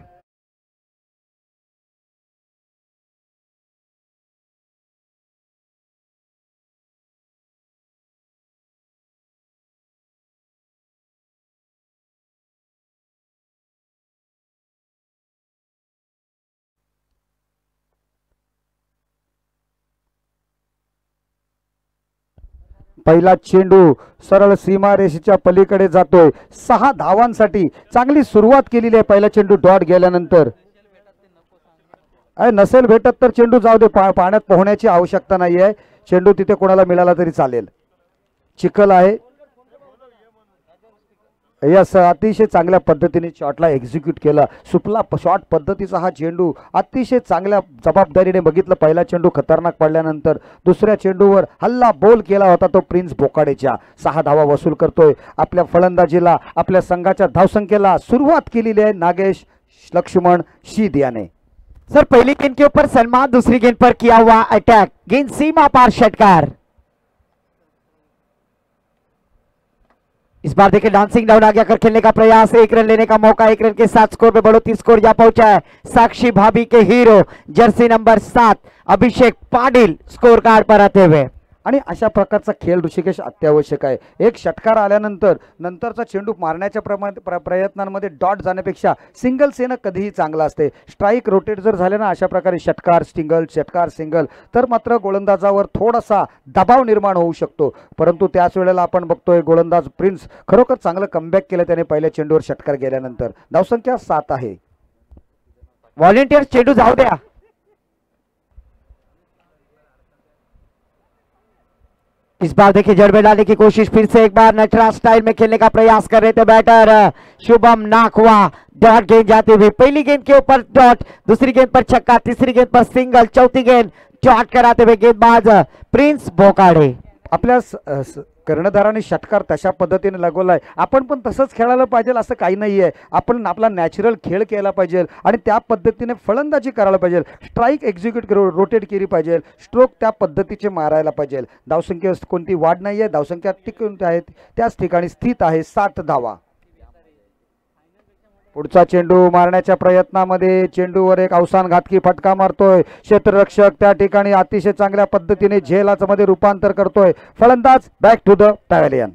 पहिला चेंडू सरळ सीमारेषेच्या पलीकडे जातोय। 6 धावांसाठी चांगली सुरुवात केलेली आहे। पहिला चेंडू डॉट गेल्यानंतर नसेल भेटत तर चेंडू जाऊ दे, पाण्यात पोहण्याची आवश्यकता नाहीये। चेंडू तिथे कोणाला मिळाला तरी चालेल, चिखल आहे। यस, अतिशय चांगल्या पद्धतीने शॉटला एक्झिक्यूट केला। सुपला शॉट पद्धतीचा हा चेंडू अतिशय चांगल्या जबाबदारीने बघितलं। पहिला चेंडू खतरनाक पडल्यानंतर दुसऱ्या चेंडूवर हल्ला बोल केला होता तो प्रिन्स बोकाडेच्या। 6 धावा वसूल करतोय। आपल्या फलंदाजीला, आपल्या संघाच्या धावसंख्येला सुरुवात केलेली आहे नागेश लक्ष्मण शीद याने। सर, पहली गेंद के ऊपर सलमान, दूसरी गेंद पर किया हुआ अटैक, गेंद सीमा पार षटकार। इस बार देखिए डांसिंग डाउन आगे आकर खेलने का प्रयास, 1 रन लेने का मौका, 1 रन के साथ स्कोर पे बढ़ोतरी, स्कोर जा पहुंचा है साक्षी भाभी के हीरो जर्सी नंबर 7 अभिषेक पाटिल स्कोर कार्ड पर आते हुए। आणि अशा प्रकारचा खेळ ऋषिकेश अत्यावश्यक आहे। एक षटकार आल्यानंतर नंतरचा चेंडू मारण्याच्या प्रयत्नांमध्ये डॉट जाण्यापेक्षा सिंगल्स येणं कधीही चांगलं असते। स्ट्राईक रोटेट जर झाले ना अशा प्रकारे षटकार सिंगल, तर मात्र गोलंदाजावर थोडासा दबाव निर्माण होऊ शकतो। परंतु त्याच वेळेला आपण बघतोय गोलंदाज प्रिन्स खरोखर चांगलं कमबॅक केलं त्याने पहिल्या चेंडूवर षटकार गेल्यानंतर। धावसंख्या 7 आहे। वॉलंटियर चेंडू जाऊ द्या। इस बार देखिए जड़ में डालने की कोशिश, फिर से एक बार नटराज स्टाइल में खेलने का प्रयास कर रहे थे बैटर शुभम नाखवा। डॉट गेंद जाती हुई, पहली गेंद के ऊपर डॉट, दूसरी गेंद पर छक्का, तीसरी गेंद पर सिंगल, चौथी गेंद डॉट कराते हुए गेंदबाज प्रिंस बोकाडे। आपल्या कर्णधाराने षटकार तशा पद्धतीने लगवलाय। आपण पण तसंच खेळायला पाहिजे असं काही नाहीये। आपण आपला नॅचरल खेळ केला पाहिजे आणि त्या पद्धतीने फलंदाजी करायला पाहिजे। स्ट्राईक एक्झिक्यूट रोटेट केली पाहिजे, स्ट्रोक त्या पद्धतीचे मारायला पाहिजे। धावसंख्येत कोणती वाढ नाहीये, धावसंख्या टिकून आहेत त्याच ठिकाणी स्थित आहे। 7 धावा। पुढचा चेंडू मारण्याच्या प्रयत्नामध्ये चेंडूवर एक अवसानघातकी फटका मारतोय क्षेत्ररक्षक, त्या ठिकाणी अतिशय चांगल्या पद्धतीने झेलाचं मध्ये रूपांतर करतोय. फलंदाज बॅक टू द पॅव्हेलियन.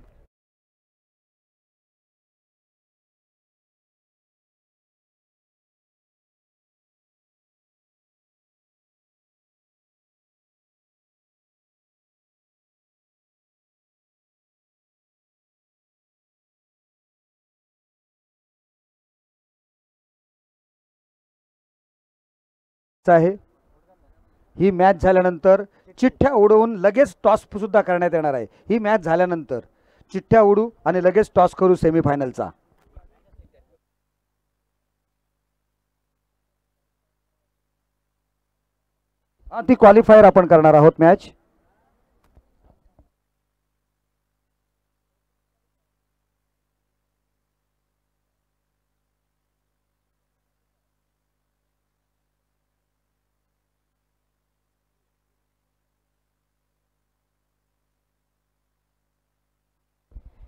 आहे ही मॅच झाल्यानंतर चिठ्ठ्या उडवून लगेच टॉस सुद्धा करण्यात येणार आहे. ही मॅच झाल्यानंतर चिठ्ठ्या उडू आणि लगेच टॉस करू सेमीफायनलचा. ती क्वालिफायर आपण करणार आहोत मॅच.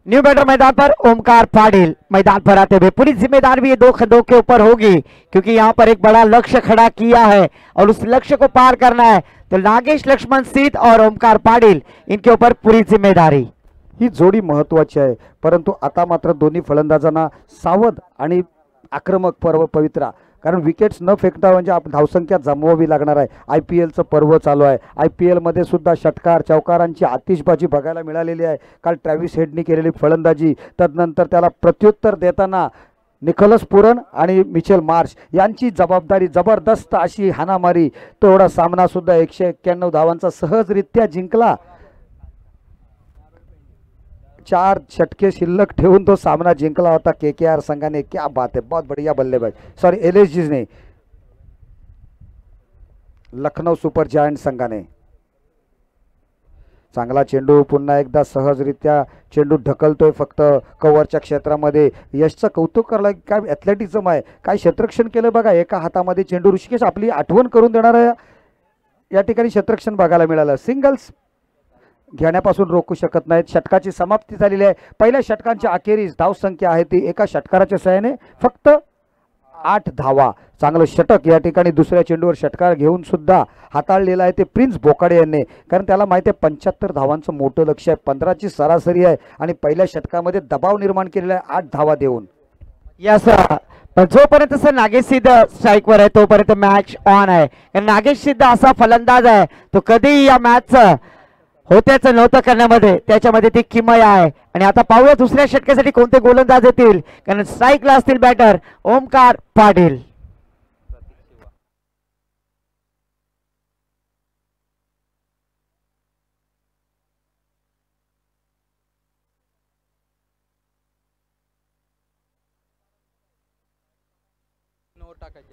न्यू बैटर मैदान पर ओमकार पाटिल मैदान पर आते हुए पूरी जिम्मेदारी भी ये दो खदों के ऊपर होगी, क्योंकि यहाँ पर एक बड़ा लक्ष्य खड़ा किया है और उस लक्ष्य को पार करना है. तो नागेश लक्ष्मण सिद्ध और ओमकार पाटिल, इनके ऊपर पूरी जिम्मेदारी. ही जोडी महत्वाची आहे, परंतु आता मात्र दोन्ही फलंदाजांना सावध आणि आक्रमक पर्व पवित्रा, कारण विकेट्स न फेकता म्हणजे आपण धावसंख्या जमवावी लागणार आहे. IPLचं पर्व चालू आहे. IPL मध्ये सुद्धा षटकार चौकारांची आतिषबाजी बघायला मिळालेली आहे. काल ट्रॅव्हिस हेडनी केलेली फलंदाजी, तदनंतर त्याला प्रत्युत्तर देताना निकोलस पुरन आणि मिचेल मार्श यांची जबाबदारी, जबरदस्त अशी हाणामारी. तो एवढा सामना सुद्धा 191 धावांचा सहजरित्या जिंकला. 4 षटके शिल्लक ठेवून तो सामना जिंकला होता KKR संघाने. क्या बात है, बहुत बढ़िया बल्लेबाज, सॉरी LSG ने, लखनौ सुपर जायंट संघाने. चांगला चेंडू, पुन्हा एकदा सहजरित्या चेंडू ढकलतोय फक्त कव्हरच्या क्षेत्रामध्ये. यशचं कौतुक करायला काय ॲथलेटिझम आहे, काय क्षेत्ररक्षण केलं बघा. एका हातामध्ये चेंडू, ऋषिकेश आपली आठवण करून देणारं या ठिकाणी क्षेत्ररक्षण बघायला मिळालं. सिंगल्स घेण्यापासून रोखू शकत नाहीत. षटकाची समाप्ती झालेली आहे. पहिल्या षटकांच्या अखेरीस धावसंख्या आहे ती एका षटकाराच्या सहाय्याने फक्त 8 धावा. चांगलं षटक या ठिकाणी दुसऱ्या चेंडूवर षटकार घेऊन सुद्धा हाताळलेला आहे ते प्रिन्स बोकाडे यांनी, कारण त्याला माहिती आहे 75 धावांचं मोठं लक्ष आहे. 15ची सरासरी आहे आणि पहिल्या षटकामध्ये दबाव निर्माण केलेला आहे 8 धावा देऊन. यस, पण जोपर्यंत सर नागेश सिद्ध स्ट्राईकवर आहे तोपर्यंत मॅच ऑन आहे. कारण नागेश सिद्ध असा फलंदाज आहे, तो कधीही या मॅचचं होत्याचं नव्हतं करण्यामध्ये त्याच्यामध्ये ती किमया आहे. आणि आता पाहूया दुसऱ्या षटकासाठी कोणते गोलंदाज येतील, कारण स्ट्राईकला असतील बॅटर ओमकार पाटिल.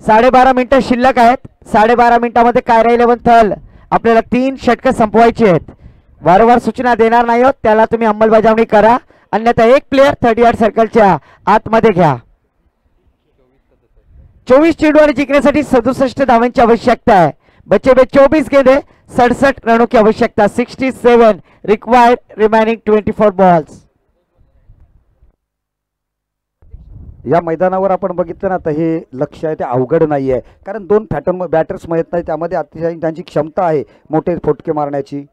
साडेबारा मिनिटं शिल्लक आहेत. 12.5 मिनिटांमध्ये कायरा 11 थल आपल्याला 3 षटकं संपवायची आहेत. वारंवार सूचना देणार नाही आहोत, त्याला तुम्ही अंमलबजावणी करा, अन्यथा एक प्लेयर 30 यार्ड सर्कलच्या आतमध्ये घ्या. 24 चेंडू आणि जिंकण्यासाठी 67 धावांची आवश्यकता आहे. बच्चे बे 24 गेंदे 67 रनों की आवश्यकता. 67 रिक्वायर्ड रिमेनिंग 24 बॉल्स. या मैदानावर आपण बघितलं ना तर हे लक्ष आहे ते अवघड नाही आहे, कारण 2 पॅटर्न बॅटर्स माहीत नाही, त्यामध्ये अतिशय त्यांची क्षमता आहे मोठे फटके मारण्याची.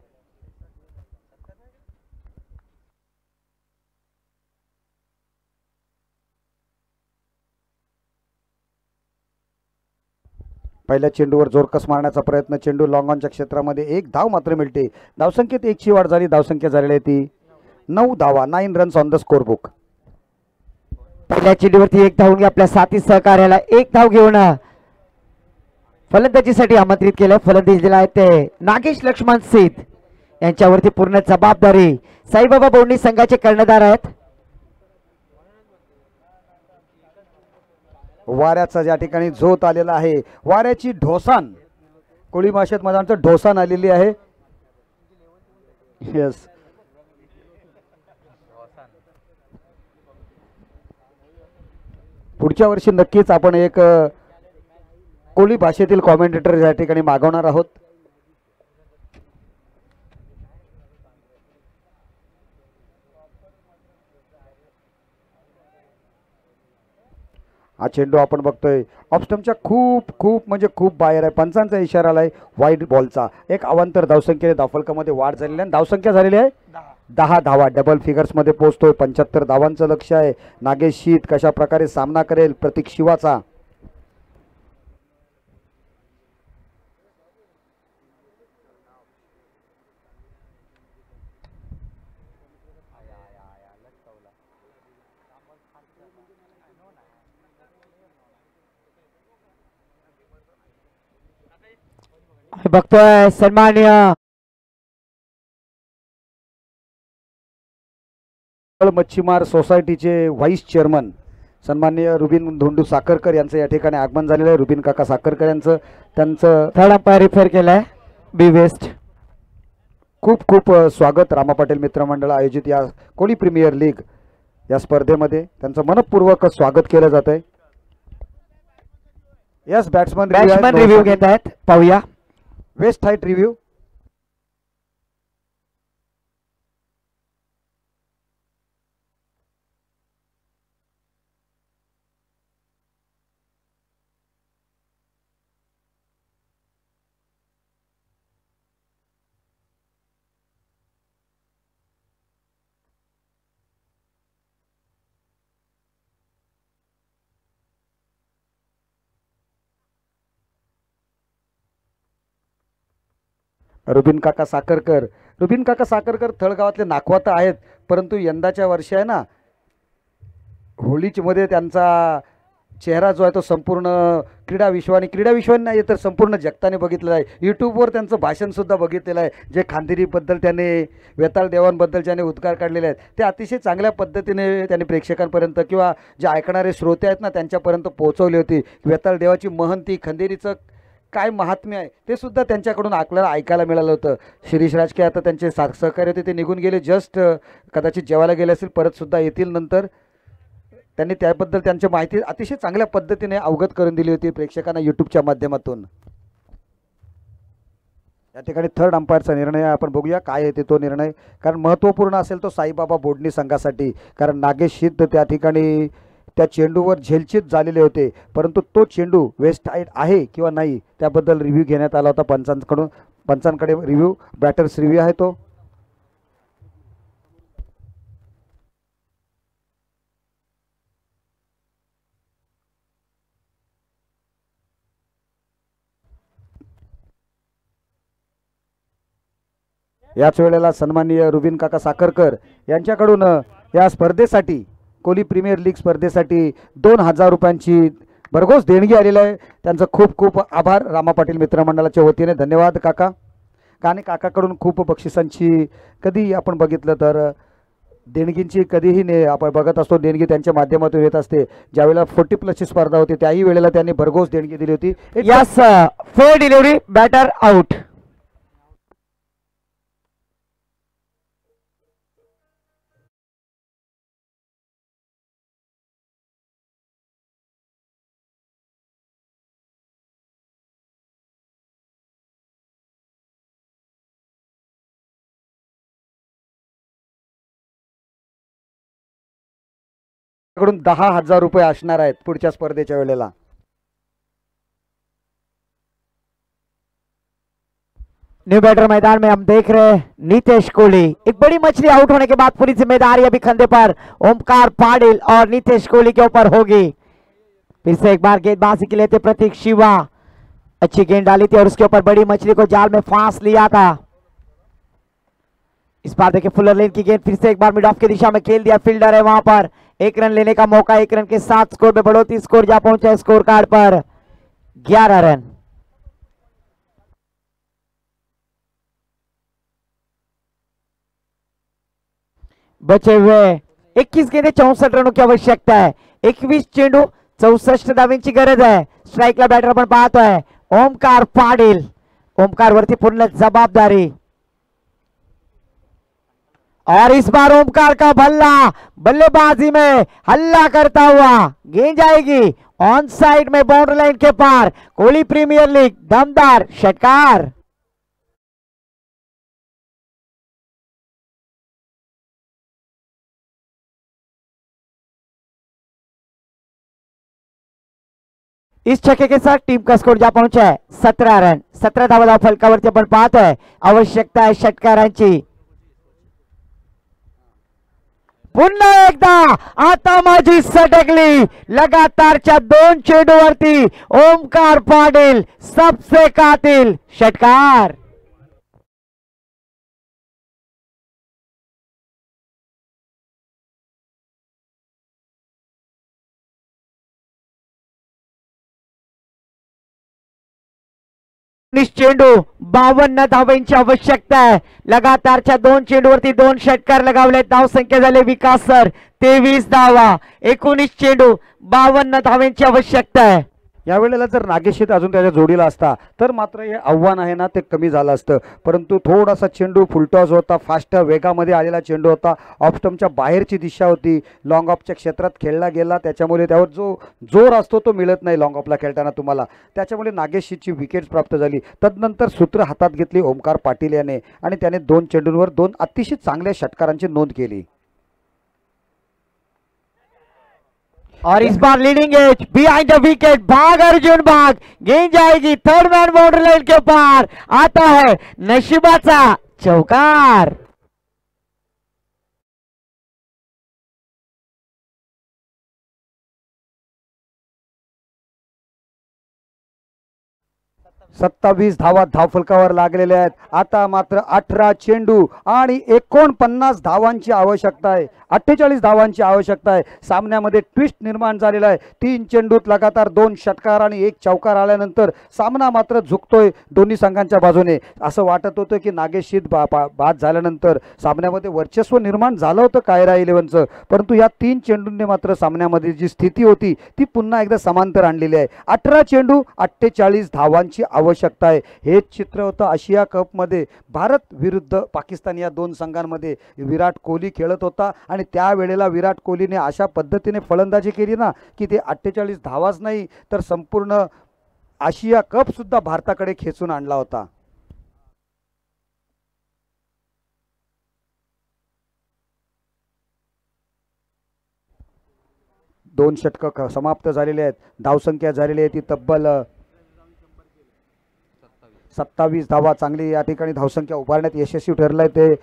पहिल्या चेंडूवर जोरकस मारण्याचा प्रयत्न, चेंडू लॉंग ऑनच्या क्षेत्रामध्ये 1 धाव मात्र मिळते. धावसंख्येत 1ची वाढ झाली. धावसंख्या झालेली आहे ती 9 धावा, 9 runs on the score book. पहिल्या चेंडूवरती 1 धाव आपल्या साथी सहकार्याला 1 धाव घेऊन फलंदाजीसाठी आमंत्रित केलं. फलंदाजी दिला आहे ते नागेश लक्ष्मण सिद्ध यांच्यावरती पूर्ण जबाबदारी साईबाबा बोर्णी संघाचे कर्णधार आहेत. वाऱ्याचा ज्या ठिकाणी झोत आलेला आहे, वाऱ्याची ढोसान, कोळी भाषेत माझ्या ढोसान आलेली आहे. यस, पुढच्या वर्षी नक्कीच आपण एक कोळी भाषेतील कॉमेंटेटर या ठिकाणी मागवणार आहोत. हा चेंडू आपण बघतोय ऑफस्टमच्या खूप खूप म्हणजे खूप बाहेर आहे. पंचांचा इशारा आलाय वाईट बॉलचा. एक अवांतर धावसंख्येने धावफलकामध्ये वाढ झालेली आहे. धावसंख्या झालेली आहे 10 धावा. डबल फिगर्समध्ये पोहोचतोय. 75 धावांचं लक्ष आहे. नागेश शीत कशा प्रकारे सामना करेल प्रतीक शिवाचा. बघतोय सन्माननीय मच्छीमार सोसायटीचे व्हाईस चेअरमन सन्माननीय रुबिन धोंडू साखरकर यांचं या ठिकाणी आगमन झालेलं आहे. रुबिन काका साखरकर यांचं त्यांचं थर्ड अंपायर रिफेअर केलाय बी वेस्ट. खूप खूप स्वागत. रामा पाटील मित्रमंडळ आयोजित या कोली प्रीमियर लीग या स्पर्धेमध्ये त्यांचं मनपूर्वक स्वागत केलं जात आहे. यस बॅट्समन रिव्ह्यू घेत आहेत, पाहूया. Waste height review. रुबिन काका साखरकर थळगावातले नाखवा तर आहेत, परंतु यंदाच्या वर्षी आहे ना होळीमध्ये त्यांचा चेहरा जो आहे तो संपूर्ण क्रीडा विश्वाने नाही तर संपूर्ण जगताने बघितलेला आहे. यूट्यूबवर त्यांचं भाषणसुद्धा बघितलेलं आहे. जे खांदेरीबद्दल त्याने वेताळ देवांबद्दल ज्याने उद्गार काढलेले आहेत ते अतिशय चांगल्या पद्धतीने त्यांनी प्रेक्षकांपर्यंत किंवा जे ऐकणारे श्रोते आहेत ना त्यांच्यापर्यंत पोहोचवली होती. वेताळ देवाची महंती, खंदेरीचं काय महात्म्य आहे ते सुद्धा त्यांच्याकडून आपल्याला ऐकायला मिळालं होतं. शिरीष राजके आता त्यांचे सहकारी होते ते निघून गेले, जस्ट कदाचित जेवायला गेले असेल, परत सुद्धा येतील नंतर. त्यांनी त्याबद्दल त्यांची माहिती अतिशय चांगल्या पद्धतीने अवगत करून दिली होती प्रेक्षकांना यूट्यूबच्या माध्यमातून. या ठिकाणी थर्ड अंपायरचा निर्णय आपण बघूया काय आहे तो निर्णय, कारण महत्त्वपूर्ण असेल तो साईबाबा बोडणी संघासाठी. कारण नागेश सिद्ध त्या ठिकाणी त्या चेंडूवर झेलचित झालेले होते, परंतु तो चेंडू वेस्ट हाईट आहे किंवा नाही त्याबद्दल रिव्ह्यू घेण्यात आला होता पंचांकडे रिव्ह्यू बॅटर्स रिव्ह्यू आहे तो. याच वेळेला सन्माननीय रुबिन काका साखरकर यांच्याकडून या स्पर्धेसाठी कोली प्रीमियर लीग स्पर्धेसाठी 2000 रुपयांची भरघोस देणगी आलेली आहे. त्यांचं खूप खूप आभार रामा पाटील मित्रमंडळाच्या वतीने. धन्यवाद काका. आणि काकाकडून खूप बक्षिसांची कधी आपण बघितलं तर देणगींची कधीही आपण बघत असतो देणगी त्यांच्या माध्यमातून येत असते. ज्यावेळेला 40+ स्पर्धा होती त्याही वेळेला त्यांनी भरघोस देणगी दिली होती. Yes fair delivery, batter out. कडून 10,000 रुपये असणार आहेत पुढच्या स्पर्धेच्या वेळेला. न्यू बैटर मैदान में हम देख रहे हैं नीतेश कोहली. एक बड़ी मछली आउट होने के बाद पूरी जिम्मेदारी अभी कंधे पर ओमकार पाटिल और नीतेश कोहली के ऊपर होगी. फिर से एक बार गेंदबाजी के लिए थे प्रतीक शिवा. अच्छी गेंद डाली थी और उसके ऊपर बड़ी मछली को जाल में फांस लिया था. इस बार देखिए फुलर लेन की गेंद फिर से एक बार मिड ऑफ की दिशा में खेल दिया. फील्डर है वहां पर. 1 रन लेने का मौका. 1 रन के साथ स्कोर में बढ़ोतरी. स्कोर जा पहुंचा स्कोर कार्ड पर 11 रन. बचे हुए 21 गेंदे 64 रनों की आवश्यकता है. 21 चेंडू 64 धावांची गरज आहे. स्ट्राईकला बॅटर आपण पाहतोय ओमकार पाटील. ओमकार वरती पूर्ण जबाबदारी. और इस बार ओमकार का बल्ला बल्लेबाजी में हल्ला करता हुआ गेंद जाएगी ऑन साइड में बाउंड्री लाइन के पार. कोहली प्रीमियर लीग दमदार षटकार. इस छक्के के साथ टीम का स्कोर जा पहुंचा है 17 रन. 17 धावा फलकावरती आपण पाहतोय. आवश्यकता आहे षटकारांची. पुन्हा एकदा आता माझी सटकली. लगातारच्या 2 चेंडूवरती ओमकार पाटील सबसे कातिल षटकार. चेंडू 52 धावांची आवश्यकता आहे. लगातारच्या 2 चेंडूवरती 2 षटकार लगावले. धाव संख्या झाले विकास सर 23 धावा. 19 चेंडू 52 धावांची आवश्यकता आहे. यावेळेला जर नागेश अजून त्याच्या जोडीला असता तर मात्र हे आव्हान आहे ना ते कमी झालं असतं. परंतु थोडासा चेंडू फुलटॉस होता. फास्ट वेगामध्ये आलेला चेंडू होता. ऑफस्टमच्या बाहेरची दिशा होती. लॉंग ऑफच्या क्षेत्रात खेळला गेला. त्याच्यामुळे त्यावर जो जोर असतो तो मिळत नाही लॉंग ऑफला खेळताना तुम्हाला. त्याच्यामुळे नागेशची विकेट प्राप्त झाली. तदनंतर सूत्र हातात घेतली ओमकार पाटील याने आणि त्याने 2 चेंडूंवर 2 अतिशय चांगल्या षटकारांची नोंद केली. और इस बार leading edge behind the wicket. भाग अर्जुन भाग. गेंद जाएगी थर्ड मैन बाउंड्री लाइन के पार. आता है नशिबाचा चौकार. सत्तावीस धावा धावफलकावर लागलेल्या आहेत. आता मात्र 18 चेंडू आणि 49 धावांची आवश्यकता आहे. 48 धावांची आवश्यकता आहे. सामन्यामध्ये ट्विस्ट निर्माण झालेला आहे. 3 चेंडूत लगातार 2 षटकार आणि 1 चौकार आल्यानंतर सामना मात्र झुकतोय दोन्ही संघांच्या बाजूने. असं वाटत होतं की नागेश बाद झाल्यानंतर सामन्यामध्ये वर्चस्व निर्माण झालं होतं कायरा 11चं. परंतु या 3 चेंडूंनी मात्र सामन्यामध्ये जी स्थिती होती ती पुन्हा एकदा समांतर आणलेली आहे. 18 चेंडू 48 धावांची आवश्यकता आहे. हेच चित्र होतं आशिया कपमध्ये भारत विरुद्ध पाकिस्तान या 2 संघांमध्ये. विराट कोहली खेळत होता आणि त्यावेळेला विराट कोहलीने अशा पद्धतीने फलंदाजी केली ना की ते 48 धावाच नाही तर संपूर्ण आशिया कप सुद्धा भारताकडे खेचून आणला होता. दोन षटक समाप्त झालेले आहेत. धावसंख्या झालेली आहे ती तब्बल 27 धावा. चांगली या ठिकाणी धावसंख्या उभारण्यात यशस्वी ठरलाय ते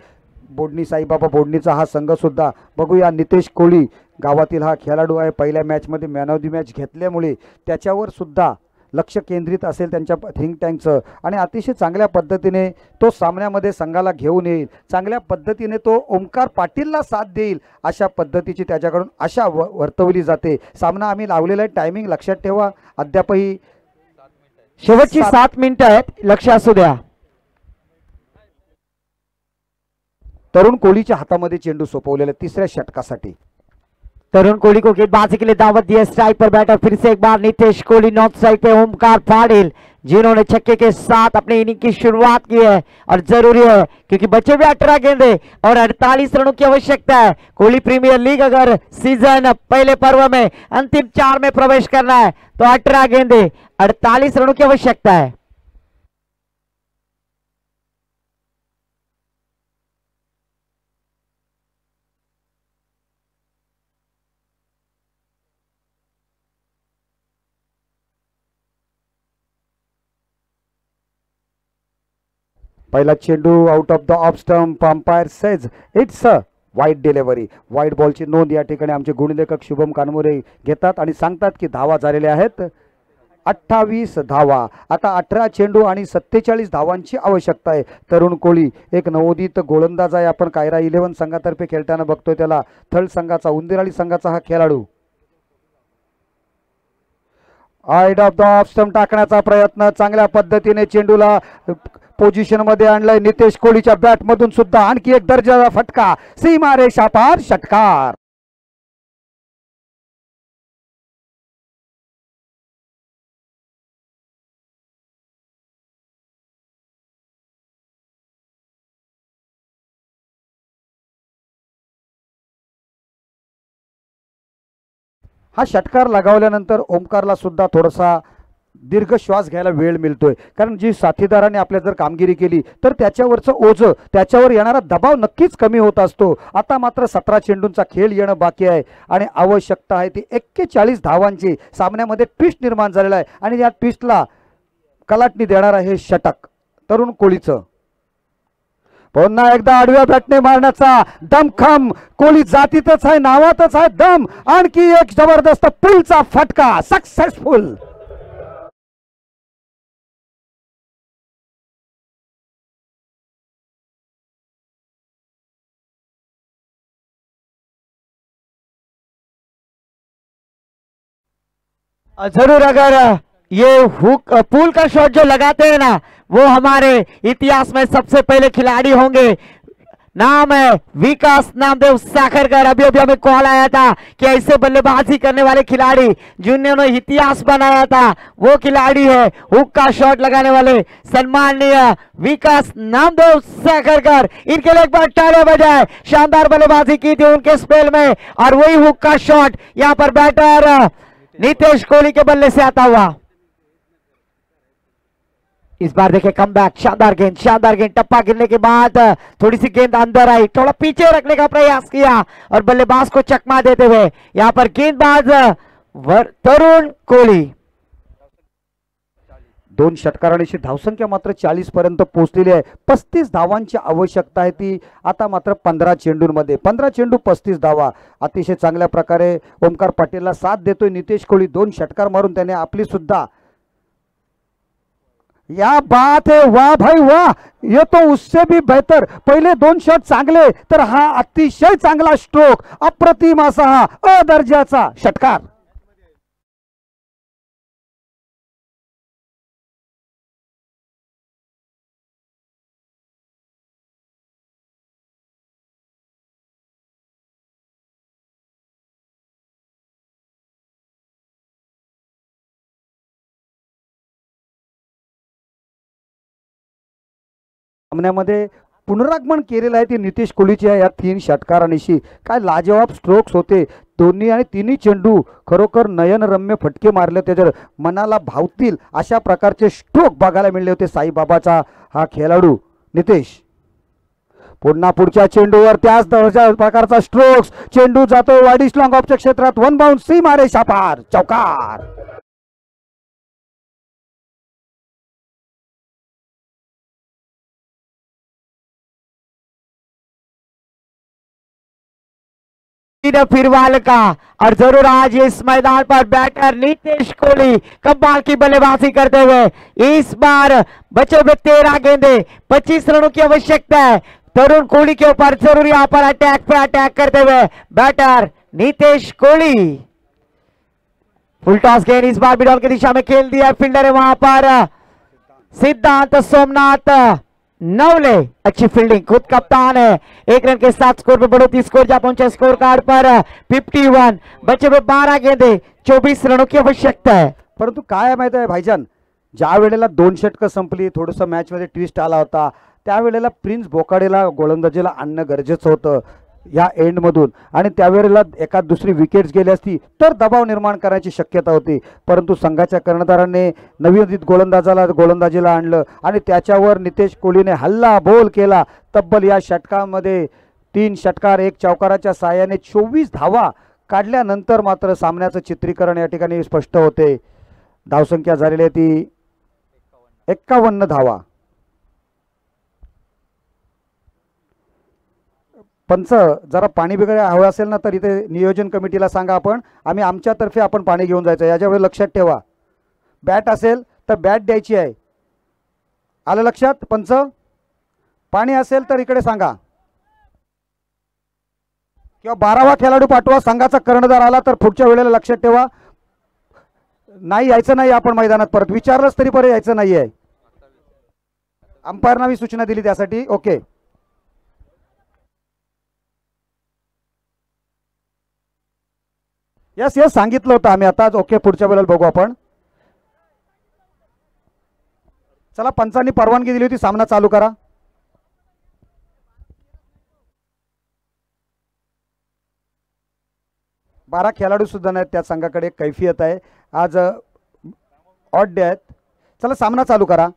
बोडणी साईबाबा बोडणीचा हा संघ सुद्धा. बघूया नितेश कोहली गावातील हा खेळाडू आहे. पहिल्या मॅचमध्ये मॅन ऑफ द मॅच घेतल्यामुळे त्याच्यावर सुद्धा लक्ष केंद्रित असेल त्यांच्या थिंक टँकचं आणि अतिशय चांगल्या पद्धतीने तो सामन्यामध्ये संघाला घेऊन येईल. चांगल्या पद्धतीने तो ओमकार पाटीलला साथ देईल अशा पद्धतीची त्याच्याकडून आशा वर्तवली जाते. सामना आम्ही लावलेला आहे. टायमिंग लक्षात ठेवा. अद्यापही शेवटची 7 मिनिटं आहेत. लक्ष असू द्या. तरुण कोहलीच्या हातामध्ये चेंडू सोपवलेला 3ऱ्या षटकासाठी. तरुण कोहली को गेंदबाजी के लिए दावत दी है. स्ट्राइक पर बैटर फिर से एक बार नितेश कोहली. नॉर्थ साइड पे ओमकार पाटिल जिन्होंने छक्के के साथ अपनी इनिंग की शुरुआत की है. और जरूरी है क्योंकि बचे हुए 18 गेंदे और 48 रनों की आवश्यकता है. कोहली प्रीमियर लीग अगर सीजन पहले पर्व में अंतिम 4 में प्रवेश करना है तो 18 गेंदे 48 रनों की आवश्यकता है. पहिला चेंडू out of the off stump. Umpire says it's a wide delivery. Wide बॉलची नोंद या ठिकाणी आमचे गुणलेखक शुभम कानमोरे घेतात आणि सांगतात की धावा झालेल्या आहेत 28 धावा. आता 18 चेंडू आणि 47 धावांची आवश्यकता आहे. तरुण कोहली एक नवोदित गोलंदाज आहे. आपण कायरा 11 संघातर्फे खेळताना बघतोय त्याला. थळ संघाचा उंदिराळी संघाचा हा खेळाडू. Out of the off stump टाकण्याचा प्रयत्न. चांगल्या पद्धतीने चेंडूला पोझिशन मध्ये आणलंय. नितेश कोहलीच्या बॅट मधून सुद्धा आणखी एक दर्जाचा फटका. सीमा रेषा पार षटकार. हा षटकार लगावल्यानंतर ओमकारला सुद्धा थोडासा दीर्घ श्वास घ्यायला वेळ मिळतोय, कारण जी साथीदाराने आपल्या जर कामगिरी केली तर त्याच्यावरचं ओझं, त्याच्यावर येणारा दबाव नक्कीच कमी होत असतो. आता मात्र 17 चेंडूंचा खेळ येणं बाकी आहे आणि आवश्यकता आहे ती 41 धावांची. सामन्यामध्ये ट्विस्ट निर्माण झालेला आहे आणि या ट्विस्टला कलाटणी देणार आहे षटक तरुण कोळीचं. पुन्हा एकदा आडव्या बॅटने मारण्याचा दमखम कोहली जातीतच आहे, नावातच आहे दम. आणखी एक जबरदस्त पुलचा फटका सक्सेसफुल. जरूर अगर ये हुक पुल का शॉट जो लगाते हैं ना, वो हमारे इतिहास में सबसे पहले खिलाड़ी होंगे. नाम है विकास नामदेव साखरकर. अभी अभी हमें कॉल आया था कि ऐसे बल्लेबाजी करने वाले खिलाड़ी जिन्होंने इतिहास बनाया था वो खिलाड़ी है हुक का शॉट लगाने वाले सम्माननीय विकास नामदेव साखरकर. इनके लिए एक बार तालियां बजाएं. शानदार बल्लेबाजी की थी उनके स्पेल में और वही हुक का शॉट यहां पर बैटर नितेश कोहली के बल्ले से आता हुआ. इस बार देखें कमबैक. शानदार गेंद टप्पा गिरने के बाद थोड़ी सी गेंद अंदर आई, थोड़ा पीछे रखने का प्रयास किया और बल्लेबाज को चकमा देते हुए यहां पर गेंदबाज तरुण कोहली. 2 षटकारांची धावसंख्या मात्र 40 पर्यंत पोहोचलेली आहे. 35 धावांची आवश्यकता आहे ती आता मात्र 15 चेंडूंमध्ये. 15 चेंडू 35 धावा. अतिशय चांगल्या प्रकारे ओमकार पाटीलला साथ देतोय नितेश कोहली. 2 षटकार मारून त्याने आपली सुद्धा या बात है, वाह भाई वाह, ये तो उससे भी बेहतर. पहिले 2 शॉट चांगले तर हा अतिशय चांगला स्ट्रोक, अप्रतिम असा हा अदर्जाचा षटकार. सामन्यामध्ये पुनरागमन केलेलं आहे ते नितेश कोहलीचे या 3 षटकारांशी. काय लाजवाब स्ट्रोक्स होते दोन्ही आणि तिन्ही चेंडू खरोखर नयनरम्य फटके मारले, त्याच्या मनाला भावतील अशा प्रकारचे स्ट्रोक बघायला मिळले होते साईबाबाचा हा खेळाडू नितेश. पुन्हा पुढच्या चेंडूवर त्याच प्रकारचा स्ट्रोक्स. चेंडू जातो वाईडिश लॉंग ऑफच्या क्षेत्रात. 1 बाउंड सी मारे शापार चौकार. फिरवाल का और जरूर आज इस मैदान पर बैटर नितेश कोहली कमाल की बल्लेबाजी करते हुए इस बार बचे हुए 13 गेंदे 25 रनों की आवश्यकता है. तरुण कोहली के ऊपर जरूर यहां पर अटैक करते हुए batter Nitesh Kohli. Full toss गेंद इस बार मिडल की दिशा में खेल दिया. फील्डर है वहां पर सिद्धांत सोमनाथ नवले. अच्छी फील्डिंग, खुद कप्तान है. 1 रन के साथ स्कोर पे बढ़ोतरी. स्कोर जा पहुंचे स्कोर कार्ड पर 51. बचे हुए 12 गेंदे 24 रनों की आवश्यकता है. परंतु काय माहित आहे भाईजान, ज्या वेळेला 2 षटकं संपली, थोडंसं मॅच मध्ये ट्विस्ट आला होता, त्यावेळेला प्रिन्स बोकाडेला गोलंदाजीला आणणं गरजेचं होतं या एंड मधून आणि त्यावेळेला एखाद दुसरी विकेट्स गेली असती तर दबाव निर्माण करायची शक्यता होती. परंतु संघाच्या कर्णधारांनी नवोदित गोलंदाजीला आणलं आणि त्याच्यावर नितेश कोहलीने हल्ला बोल केला. तब्बल या षटकामध्ये 3 षटकार 1 चौकाराच्या साहाय्याने 24 धावा काढल्यानंतर मात्र सामन्याचं चित्रीकरण या ठिकाणी स्पष्ट होते. धावसंख्या झालेली आहे ती 51 धावा. पंच जरा पाणी वगैरे हवं असेल ना तर इथे नियोजन कमिटीला सांगा, आम्ही आमच्यातर्फे आपण पाणी घेऊन जायचं. याच्यावेळी लक्षात ठेवा, बॅट असेल तर बॅट द्यायची आहे. आलं लक्षात पंच? पाणी असेल तर इकडे सांगा किंवा 12वा खेळाडू पाठवा. संघाचा कर्णधार आला तर पुढच्या वेळेला लक्षात ठेवा, नाही यायचं नाही आपण मैदानात. परत विचारलंच तरी परत यायचं नाही आहे. अंपायरना मी सूचना दिली त्यासाठी. ओके, यस सांगितलं होतं आम्ही आताच. ओके, पुढच्या वेळेला बघू आपण. चला, पंचांनी परवानगी दिली होती, सामना चालू करा. बारा खेळाडू सुद्धा नाहीत त्या संघाकडे. कैफियत आहे आज. ऑड डे आहेत. चला सामना चालू करा.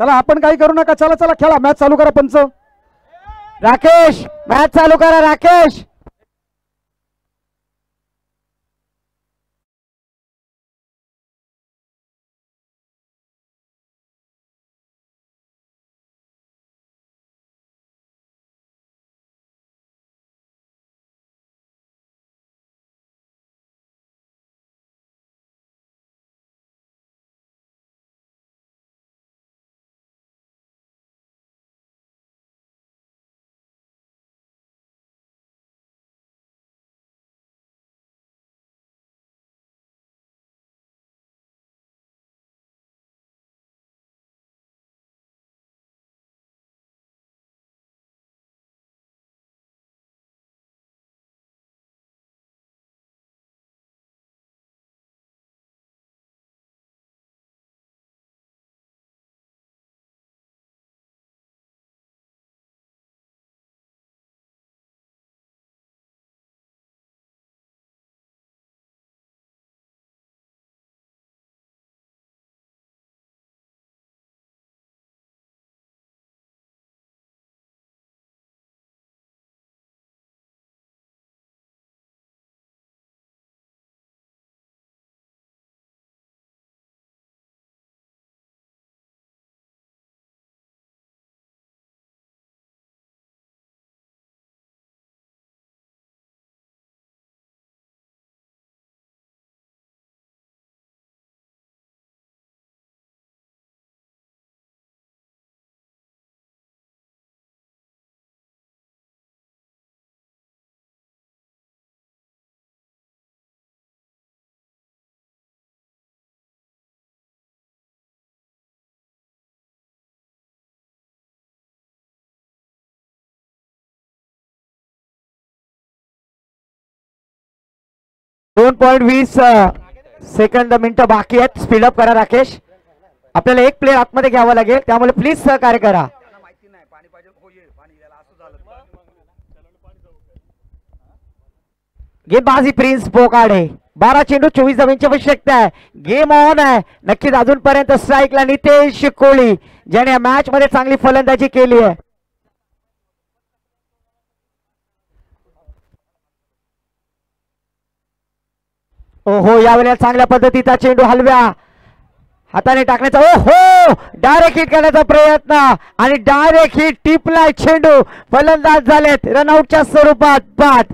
चला आपण काही करू नका. चला चला खेळा. मॅच चालू करा. पंच राकेश मॅच चालू करा. राकेश दोन 2.20 सेकंद मिनिटं बाकी आहेत. स्पीडअप करा राकेश. आपल्याला एक प्लेयर आतमध्ये घ्यावा लागेल, त्यामुळे प्लीज सहकार्य करा. गेमबाजी प्रिन्स बोकाडे. 12 चेंडू 24 धावांची आवश्यकता आहे. गेम ऑन आहे. नक्कीच अजूनपर्यंत स्ट्राईकला नितेश कोळी ज्याने या मॅच मध्ये चांगली फलंदाजी केली आहे. ओहो यावेळेला चांगल्या पद्धतीचा चेंडू हलव्या हाताने टाकण्याचा. ओहो डायरेक्ट हिट करण्याचा प्रयत्न आणि डायरेक्ट हिट. टिपला चेंडू. फलंदाज झालेत रनआउटच्या स्वरूपात बाद.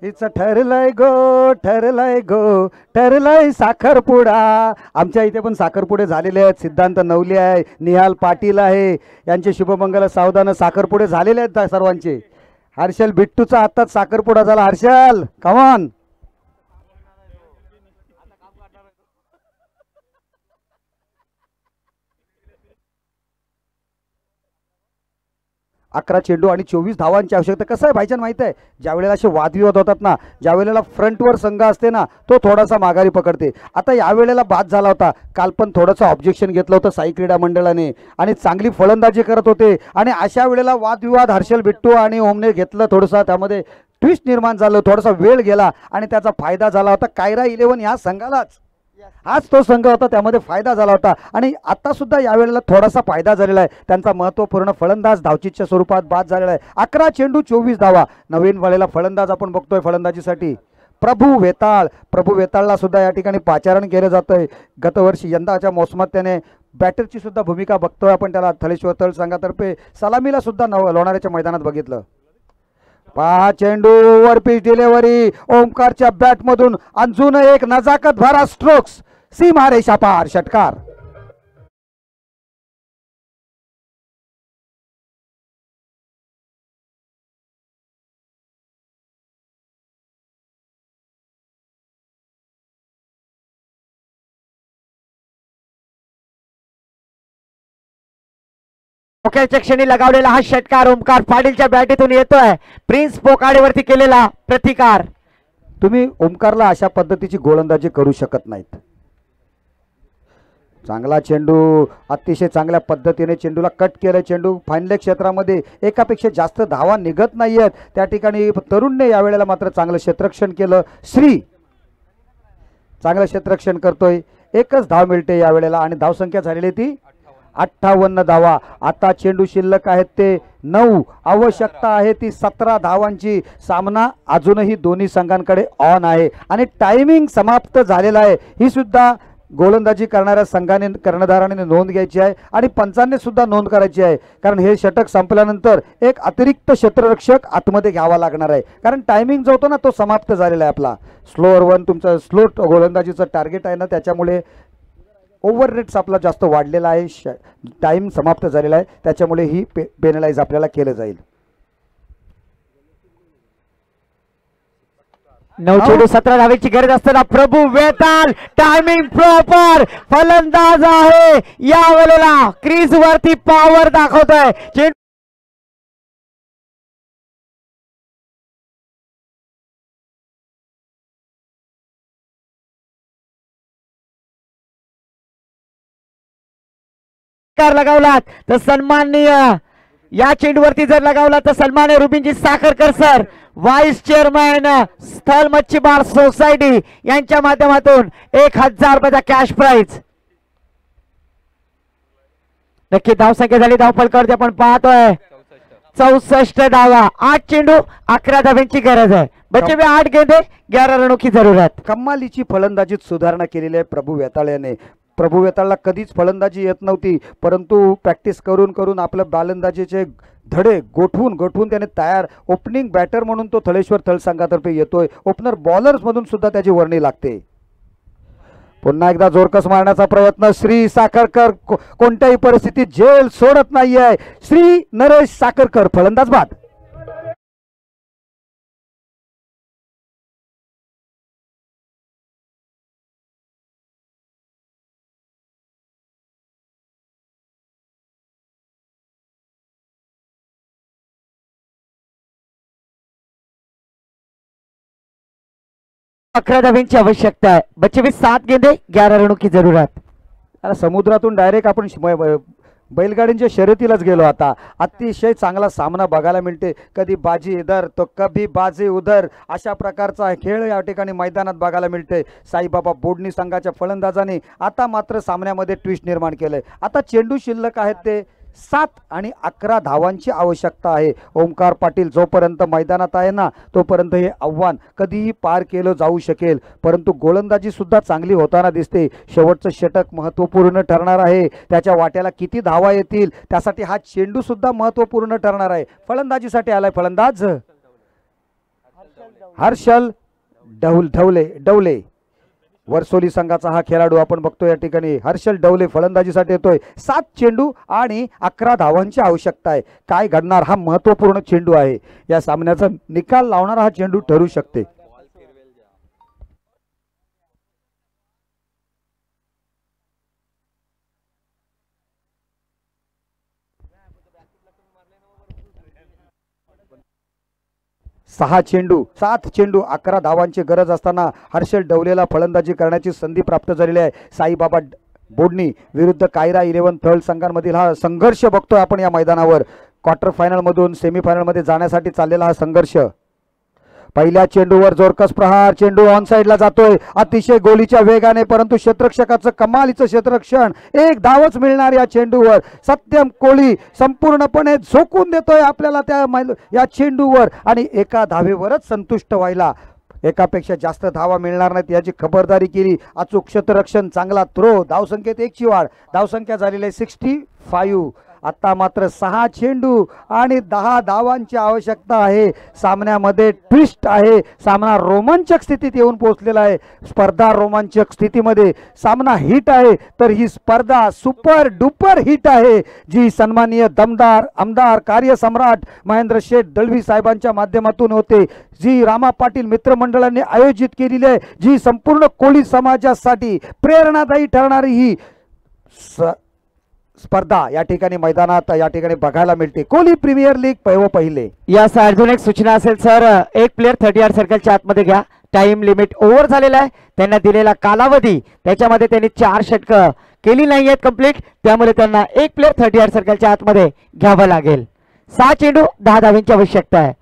इट्स ठरलंय गो ठरलंय गो ठरलंय साखरपुडा. आमच्या इथे पण साखरपुडे झालेले आहेत. सिद्धांत नवले आहे, निहाल पाटील आहे, यांचे शुभमंगल सावधान साखरपुडे झालेले आहेत सर्वांचे. हर्षल बिट्टूचा आत्ताच साखरपुडा झाला. हर्षल कमॉन. 11 चेंडू आणि 24 धावांची आवश्यकता. कसं आहे भाईजान माहिती आहे, ज्या वेळेला असे वादविवाद होतात ना, ज्या वेळेला फ्रंटवर संघ असते ना, तो थोडासा माघारी पकडते. आता यावेळेला बाद झाला होता. काल पण थोडंसं ऑब्जेक्शन घेतलं होतं साई क्रीडा मंडळाने आणि चांगली फलंदाजी करत होते. आणि अशा वेळेला वादविवाद हर्षल बिट्टू आणि ओमने घेतलं. थोडंसं त्यामध्ये ट्विस्ट निर्माण झालं, थोडासा वेळ गेला आणि त्याचा फायदा झाला होता कायरा 11 या संघालाच. आज तो संघ होता, त्यामध्ये फायदा झाला होता. आणि आता सुद्धा यावेळेला थोडासा फायदा झालेला आहे. त्यांचा महत्त्वपूर्ण फलंदाज धावचीच्या स्वरूपात बाद झालेला आहे. 11 चेंडू 24 धावा. नवीन वळेला फलंदाज आपण बघतोय फलंदाजीसाठी प्रभू वेताळ. प्रभू वेताळला सुद्धा या ठिकाणी पाचारण केलं जातंय. गतवर्षी यंदाच्या मोसमात त्याने बॅटरची सुद्धा भूमिका बघतोय आपण त्याला. थलेश्वर तळ संघातर्फे सलामीला सुद्धा लोणाऱ्याच्या मैदानात बघितलं. पहा चेंडू ओव्हरपिच डिलिव्हरी ओमकारच्या बॅट मधून अजून एक नजाकत भरा स्ट्रोक्स सीमारेषा पार षटकार. ओकेच्या क्षणी लगावलेला हा षटकार ओमकार पाटीलच्या बॅटीतून येतोय. प्रिन्स पोकाडेवरती केलेला प्रतिकार. तुम्ही ओमकारला अशा पद्धतीची गोलंदाजी करू शकत नाहीत. चांगला चेंडू अतिशय चांगल्या पद्धतीने चेंडूला कट केलं. चेंडू फाईनल क्षेत्रामध्ये एकापेक्षा जास्त धावा निघत नाहीयेत. त्या ठिकाणी तरुणने यावेळेला मात्र चांगलं क्षेत्ररक्षण केलं. श्री चांगलं क्षेत्ररक्षण करतोय. एकच धाव मिळते यावेळेला आणि धावसंख्या झालेली ती 58 धावा. आता चेंडू शिल्लक आहेत ते 9. आवश्यकता आहे ती 17 धावांची. सामना अजूनही दोन्ही संघांकडे ऑन आहे आणि टायमिंग समाप्त झालेला आहे. ही सुद्धा गोलंदाजी करणाऱ्या संघाने कर्णधाराने नोंद घ्यायची आहे आणि पंचांनी सुद्धा नोंद करायची आहे. कारण हे षटक संपल्यानंतर एक अतिरिक्त क्षेत्ररक्षक आतमध्ये घ्यावा लागणार आहे. कारण टायमिंग जो होतो ना तो समाप्त झालेला आहे. आपला स्लोअर 1 तुमचा स्लो गोलंदाजीचं टार्गेट आहे ना, त्याच्यामुळे ओव्हर रेट्स आपला जास्त वाढलेला आहे. टाइम समाप्त झालेला आहे त्याच्यामुळे ही पेनलाइज आपल्याला केलं जाईल. 9 चेंडू 17 धावेची गरज असताना प्रभू वेताल टायमिंग प्रॉपर फलंदाज आहे. या वेळेला क्रीज वरती पॉवर दाखवतोय. चेंडू लगावलात तर सन्माननीय या चेंडूवरती जर लगावला तर सन्माननीय रुबिनजी साखरकर सर व्हाईस चेअरमॅन स्थल मच्छीमार सोसायटी यांच्या माध्यमातून 1000 रुपयाचा कॅश प्राइज. नक्की धावसंख्या झाली धावफलकावरती आपण पाहतोय 64 धावा. 8 चेंडू 11 धाव्यांची गरज आहे. बच्चे 8 गेंदे 11 रनों की जरूरत. कमालीची फलंदाजीत सुधारणा केलेली आहे प्रभू वेताळ याने. प्रभू वेताळला कधीच फलंदाजी येत नव्हती, परंतु प्रॅक्टिस करून करून आपल्या बालंदाजीचे धडे गोठवून त्याने तयार. ओपनिंग बॅटर म्हणून तो थळेश्वर थळ संघातर्फे येतोय. ओपनर बॉलर्स मधून सुद्धा त्याची वर्णी लागते. पुन्हा एकदा जोरकस मारण्याचा प्रयत्न. श्री साखरकर कोणत्याही परिस्थितीत झेल सोडत नाहीये. श्री नरेश साखरकर फलंदाज बाद. अकरा धाव्यांची आवश्यकता आहे. बच्चे 7 गेंदे 11 रनों की जरूरत. आता समुद्रातून डायरेक्ट आपण बैलगाड्यांच्या शर्यतीलाच गेलो. आता अतिशय चांगला सामना बघायला मिळते. कधी बाजी इधर तो कभी बाजी उधर अशा प्रकारचा खेळ या ठिकाणी मैदानात बघायला मिळते. साईबाबा बोडणी संघाच्या फलंदाजाने आता मात्र सामन्यामध्ये ट्विस्ट निर्माण केलंय. आता चेंडू शिल्लक आहेत ते 7 आणि 11 धावांची आवश्यकता आहे. ओमकार पाटील जोपर्यंत मैदानात आहे ना तोपर्यंत हे आव्हान कधीही पार केलं जाऊ शकेल. परंतु गोलंदाजी सुद्धा चांगली होताना दिसते. शेवटचं षटक महत्त्वपूर्ण ठरणार आहे. त्याच्या वाट्याला किती धावा येतील त्यासाठी हा चेंडू सुद्धा महत्त्वपूर्ण ठरणार आहे. फलंदाजीसाठी आलाय फलंदाज हर्षल डवले वर्सोली संघाचा हा खेळाडू आपण बघतो. या ठिकाणी हर्षल डवले फलंदाजीसाठी येतोय. 7 चेंडू आणि 11 धावांची आवश्यकता आहे. काय घडणार हा महत्त्वपूर्ण चेंडू आहे. या सामन्याचा निकाल लावणारा हा चेंडू ठरू शकते. सहा चेंडू 7 चेंडू 11 धावांची गरज असताना हर्षल डवलेला फलंदाजी करण्याची संधी प्राप्त झालेली आहे. साईबाबा बोडणी विरुद्ध कायरा 11 थळ संघांमधील हा संघर्ष बघतोय आपण या मैदानावर. क्वार्टर फायनल मधून सेमीफायनल मध्ये जाण्यासाठी चाललेला हा संघर्ष. पहिल्या चेंडूवर जोरकस प्रहार. चेंडू ऑन साइडला जातोय अतिशय गोलीच्या वेगाने, परंतु क्षेत्ररक्षकाचं कमालीचं क्षेत्ररक्षण. 1 धावच मिळणार या चेंडूवर. सत्यम कोळी संपूर्णपणे झोकून देतोय आपल्याला त्या या चेंडूवर आणि एका धावेवरच संतुष्ट व्हायला. एकापेक्षा जास्त धावा मिळणार नाहीत याची खबरदारी केली. अचूक क्षेत्ररक्षण, चांगला थ्रो. धावसंख्येत 1ची वाढ. धावसंख्या झालेली आहे 65. आता मात्र 6 चेंडू आणि 10 धावांची आवश्यकता आहे. सामन्यामध्ये ट्विस्ट आहे. सामना रोमांचक स्थितीत येऊन पोहोचलेला आहे. स्पर्धा रोमांचक स्थितीमध्ये सामना हिट आहे, तर ही स्पर्धा सुपर डुपर हिट आहे, जी सन्माननीय दमदार आमदार कार्यसम्राट महेंद्र शेठ दळवी साहेबांच्या माध्यमातून होते, जी रामा पाटील मित्रमंडळाने आयोजित केलेली आहे, जी संपूर्ण कोळी समाजासाठी प्रेरणादायी ठरणारी ही स्पर्धा या ठिकाणी मैदानात या ठिकाणी बघायला मिळते. कोली प्रीमियर लीग पहिले. यास अजून एक सूचना असेल सर, एक प्लेअर 30 सर्कलच्या आतमध्ये घ्या. टाइम लिमिट ओव्हर झालेला आहे. त्यांना दिलेला कालावधी त्याच्यामध्ये त्यांनी 4 षटकं केली नाही आहेत कंप्लीट, त्यामुळे त्यांना एक प्लेअर 30 सर्कलच्या आतमध्ये घ्यावं लागेल. 6 चेंडू 10 धावांची आवश्यकता आहे.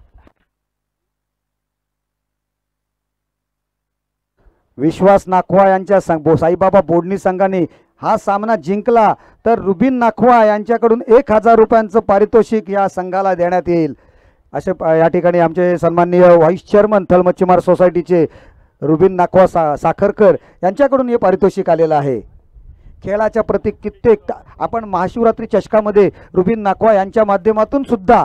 विश्वास नाखवा यांच्या साईबाबा बोडणी संघाने हा सामना जिंकला तर रुबिन नाखवा यांच्याकडून 1000 रुपयांचं पारितोषिक या संघाला देण्यात येईल, असे या ठिकाणी आमचे सन्माननीय व्हाईस चेअरमन थल मच्छीमार सोसायटीचे रुबिन नाखवा साखरकर यांच्याकडून हे पारितोषिक आलेलं आहे. खेळाच्या प्रती कित्येक आपण महाशिवरात्री चषकामध्ये रुबिन नाखवा यांच्या माध्यमातून सुद्धा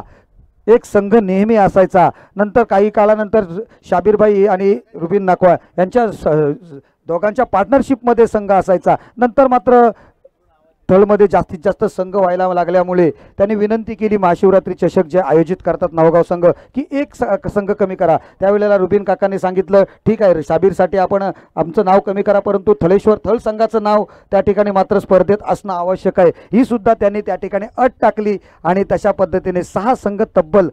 एक संघ नेहमी असायचा. नंतर काही काळानंतर शाबीरभाई आणि रुबिन नाखवा यांच्या दोघांच्या पार्टनरशिपमध्ये संघ असायचा. नंतर मात्र तळमध्ये जास्तीत जास्त संघ व्हायला लागल्यामुळे त्यांनी विनंती केली महाशिवरात्री चषक जे आयोजित करतात नवगाव संघ, की एक संघ कमी करा. त्यावेळेला रुबिन काकांनी सांगितलं ठीक आहे शाबीरसाठी आपण आमचं नाव कमी करा, परंतु थळेश्वर थळ संघाचं नाव त्या ठिकाणी मात्र स्पर्धेत असणं आवश्यक आहे, ही सुद्धा त्यांनी त्या ठिकाणी अट टाकली आणि तशा पद्धतीने 6 संघ तब्बल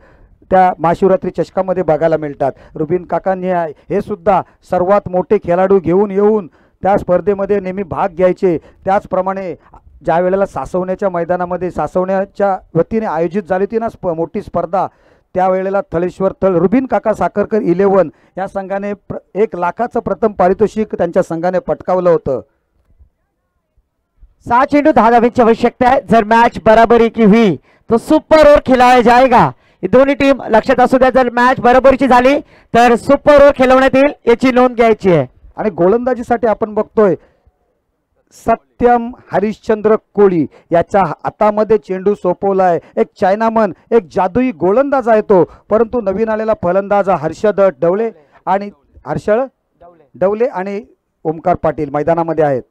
त्या महाशिवरात्री चषकामध्ये बघायला मिळतात. रुबिन काकांनी हे सुद्धा सर्वात मोठे खेळाडू घेऊन येऊन त्या स्पर्धेमध्ये नेहमी भाग घ्यायचे. त्याचप्रमाणे ज्या वेळेला सासवण्याच्या मैदानामध्ये सासवण्याच्या वतीने आयोजित झाली होती ना मोठी स्पर्धा, त्यावेळेला थळेश्वर थळ रुबिन काका साखरकर 11 या संघाने 1 लाखाचं प्रथम पारितोषिक त्यांच्या संघाने पटकावलं होतं. 6 चेंडू 10 धावांची आवश्यकता है. जर मैच बराबरी की हुई तो सुपर ओवर खिलाया जाएगा. ये दोन्ही टीम लक्षात असू द्या, जर मॅच बरोबरीची झाली तर सुपर ओवर खेळवण्यात येईल, याची नोंद घ्यायची आहे. आणि गोलंदाजीसाठी आपण बघतोय सत्यम हरिश्चंद्र कोळी याच्या हातामध्ये चेंडू सोपवलाय. एक चायनामन, एक जादुई गोलंदाज आहे तो, परंतु नवीन आलेला फलंदाज हर्षद डवले आणि ओमकार पाटील मैदानामध्ये आहेत.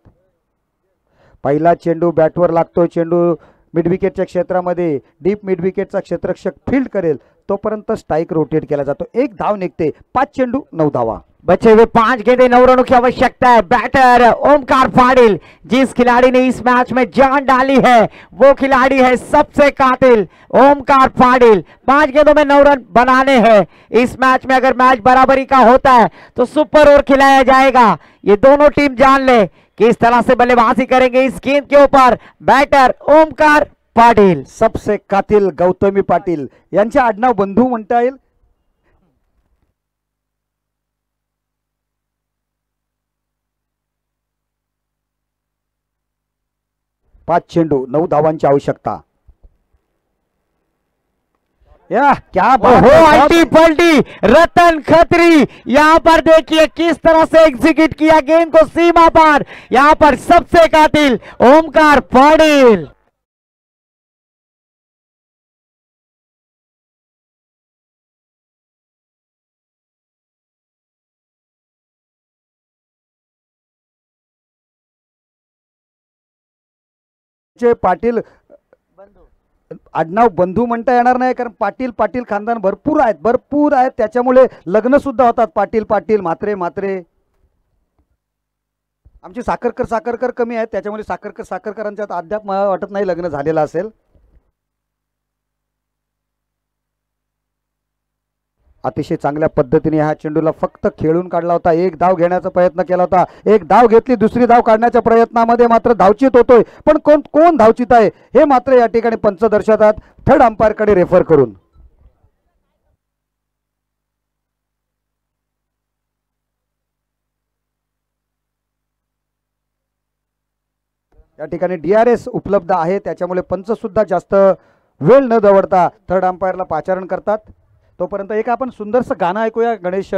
पहिला चेंडू बॅटवर लागतोय. चेंडू मिड विकेटच्या क्षेत्रामध्ये डीप मिड विकेटचा क्षेत्ररक्षक फील्ड करेल तोपर्यंत स्ट्राइक रोटेट केला जातो. 1 धाव निघते. 5 चेंडू 9 धावा. बचे हुए 5 गेंदे 9 रनों की आवश्यकता है. बैटर ओमकार पाटिल, जिस खिलाड़ी ने इस मैच में जान डाली है वो खिलाड़ी है सबसे कातिल ओमकार पाटिल. 5 गेंदों में 9 रन बनाने हैं इस मैच में. अगर मैच बराबरी का होता है तो सुपर ओवर खिलाया जाएगा. ये दोनों टीम जान ले किस तरह से बल्लेबाजी करेंगे इस गेंद के ऊपर. बैटर ओमकार पाटिल, सबसे कातिल गौतमी पाटील यांचे आडनाव बंधू म्हणता येईल. पाच चेंडू 9 धावांची आवश्यकता. या क्या बात हो, है. अल्टी पल्टी रतन खत्री. यहाँ पर देखिए किस तरह से एग्जीक्यूट किया गेंद को सीमा पर. यहाँ पर सबसे कातिल ओमकार पाटिल. पाटील आडनाव बंधू म्हणता येणार नाही, कारण पाटील पाटील खानदान भरपूर आहेत त्याच्यामुळे लग्न सुद्धा होतात. पाटील पाटील म्हात्रे म्हात्रे. आमची साखरकर कमी आहेत, त्याच्यामुळे साखरकरांच्यात अद्याप मला वाटत नाही लग्न झालेलं असेल. अतिशय चांगल्या पद्धतीने ह्या चेंडूला फक्त खेळून काढला होता. 1 धाव घेण्याचा प्रयत्न केला होता. 1 धाव घेतली. दुसरी धाव काढण्याच्या प्रयत्नामध्ये मात्र धावचित होतोय, पण कोण धावचित आहे हे मात्र या ठिकाणी पंच दर्शवतात थर्ड अंपायर कडे रेफर करून. या ठिकाणी DRS उपलब्ध आहे, त्याच्यामुळे पंच सुद्धा जास्त वेळ न दवडता थर्ड अंपायरला पाचारण करतात. तोपर्यंत एक आपण सुंदरसं गाणं ऐकूया. गणेश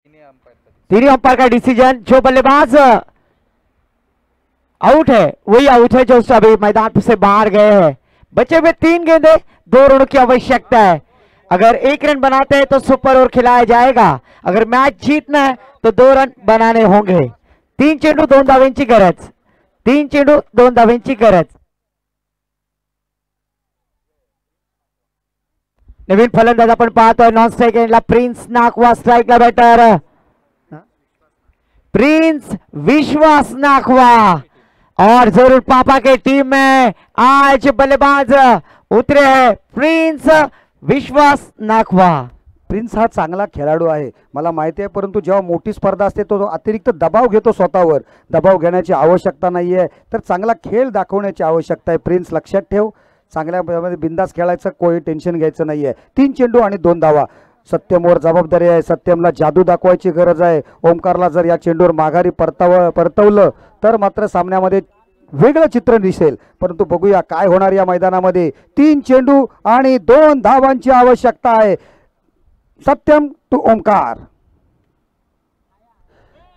तीनों अंपायर का डिसीजन, जो बल्लेबाज आउट है वही आउट है, जो अभी मैदान से बाहर गए हैं। बचे हुए 3 गेंदे, 2 रनों की आवश्यकता है। अगर 1 रन बनाते हैं तो सुपर ओवर खिलाया जाएगा, अगर मैच जीतना है तो 2 रन बनाने होंगे। 3 चेंडू 2 धावांची गरज, 3 चेंडू 2 धावांची गरज। नवीन फलंदाज आपण पाहतोय, नॉन स्ट्राइक एंडला प्रिन्स नाखवा, स्ट्राइकला बॅटर प्रिंस विश्वास नाखवा। और जरूर पापा के टीम में आज बल्लेबाज उतरे हैं प्रिंस विश्वास नाखवा। प्रिन्स हा चांगला खेळाडू आहे, मला माहिती आहे, परंतु जेव्हा मोठी स्पर्धा असते तो अतिरिक्त दबाव घेतो स्वतःवर। दबाव घेण्याची आवश्यकता नाहीये, तर चांगला खेळ दाखवण्याची आवश्यकता आहे। प्रिन्स लक्षात ठेव, चांगल्या बिंदास खेळायचं, कोणी टेन्शन घ्यायचं नाहीये। 3 चेंडू आणि 2 धावा। सत्यमवर जबाबदारी आहे, सत्यमला जादू दाखवायची गरज आहे। ओमकारला जर या चेंडूवर माघारी परतवलं तर मात्र सामन्यामध्ये वेगळं चित्र दिसेल, परंतु बघूया काय होणार या मैदानामध्ये। 3 चेंडू आणि 2 धावांची आवश्यकता आहे। सत्यम टू ओमकार,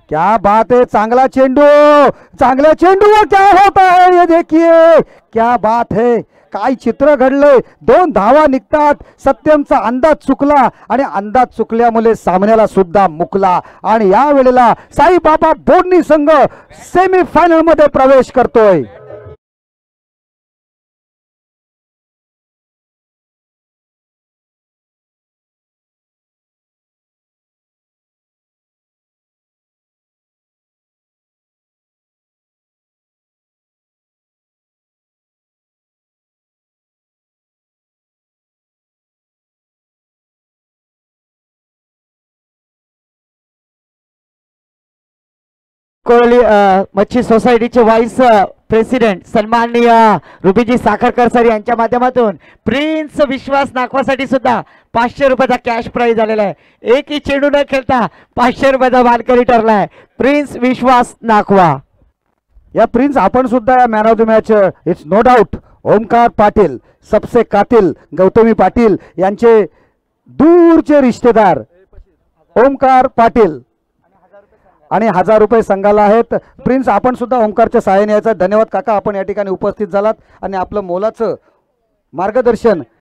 क्या बात है, चांगला चेंडू, चांगल्या चेंडूवर क्या होता है ये देखिए, क्या बात है, काय चित्र घडलंय। 2 धावा निघतात, सत्यमचा अंदाज चुकला आणि अंदाज चुकल्यामुळे सामन्याला सुद्धा मुकला आणि या वेळेला साईबाबा बोडणी संघ सेमीफायनल मध्ये प्रवेश करतोय। कोहली मच्छी सोसायटीचे व्हाईस प्रेसिडेंट सन्माननीय रुबीजी साखरकर सर यांच्या माध्यमातून प्रिन्स विश्वास नाखवासाठी सुद्धा 500 रुपयाचा कॅश प्राइज आलेला आहे। एकही चेंडू न खेळता 500 रुपयाचा मानकरी ठरलाय प्रिन्स विश्वास नाखवा। या प्रिन्स आपण सुद्धा या man of the match, it's no doubt Omkar Patil, सबसे कातिल गौतमी पाटील यांचे दूरचे रिश्तेदार ओमकार पाटील आणि 1000 रुपये संघाला आहेत। प्रिन्स आपण सुद्धा ओमकारच्या सहाय्याने यायचा। धन्यवाद काका, आपण या ठिकाणी उपस्थित झालात आणि आपलं मोलाचं मार्गदर्शन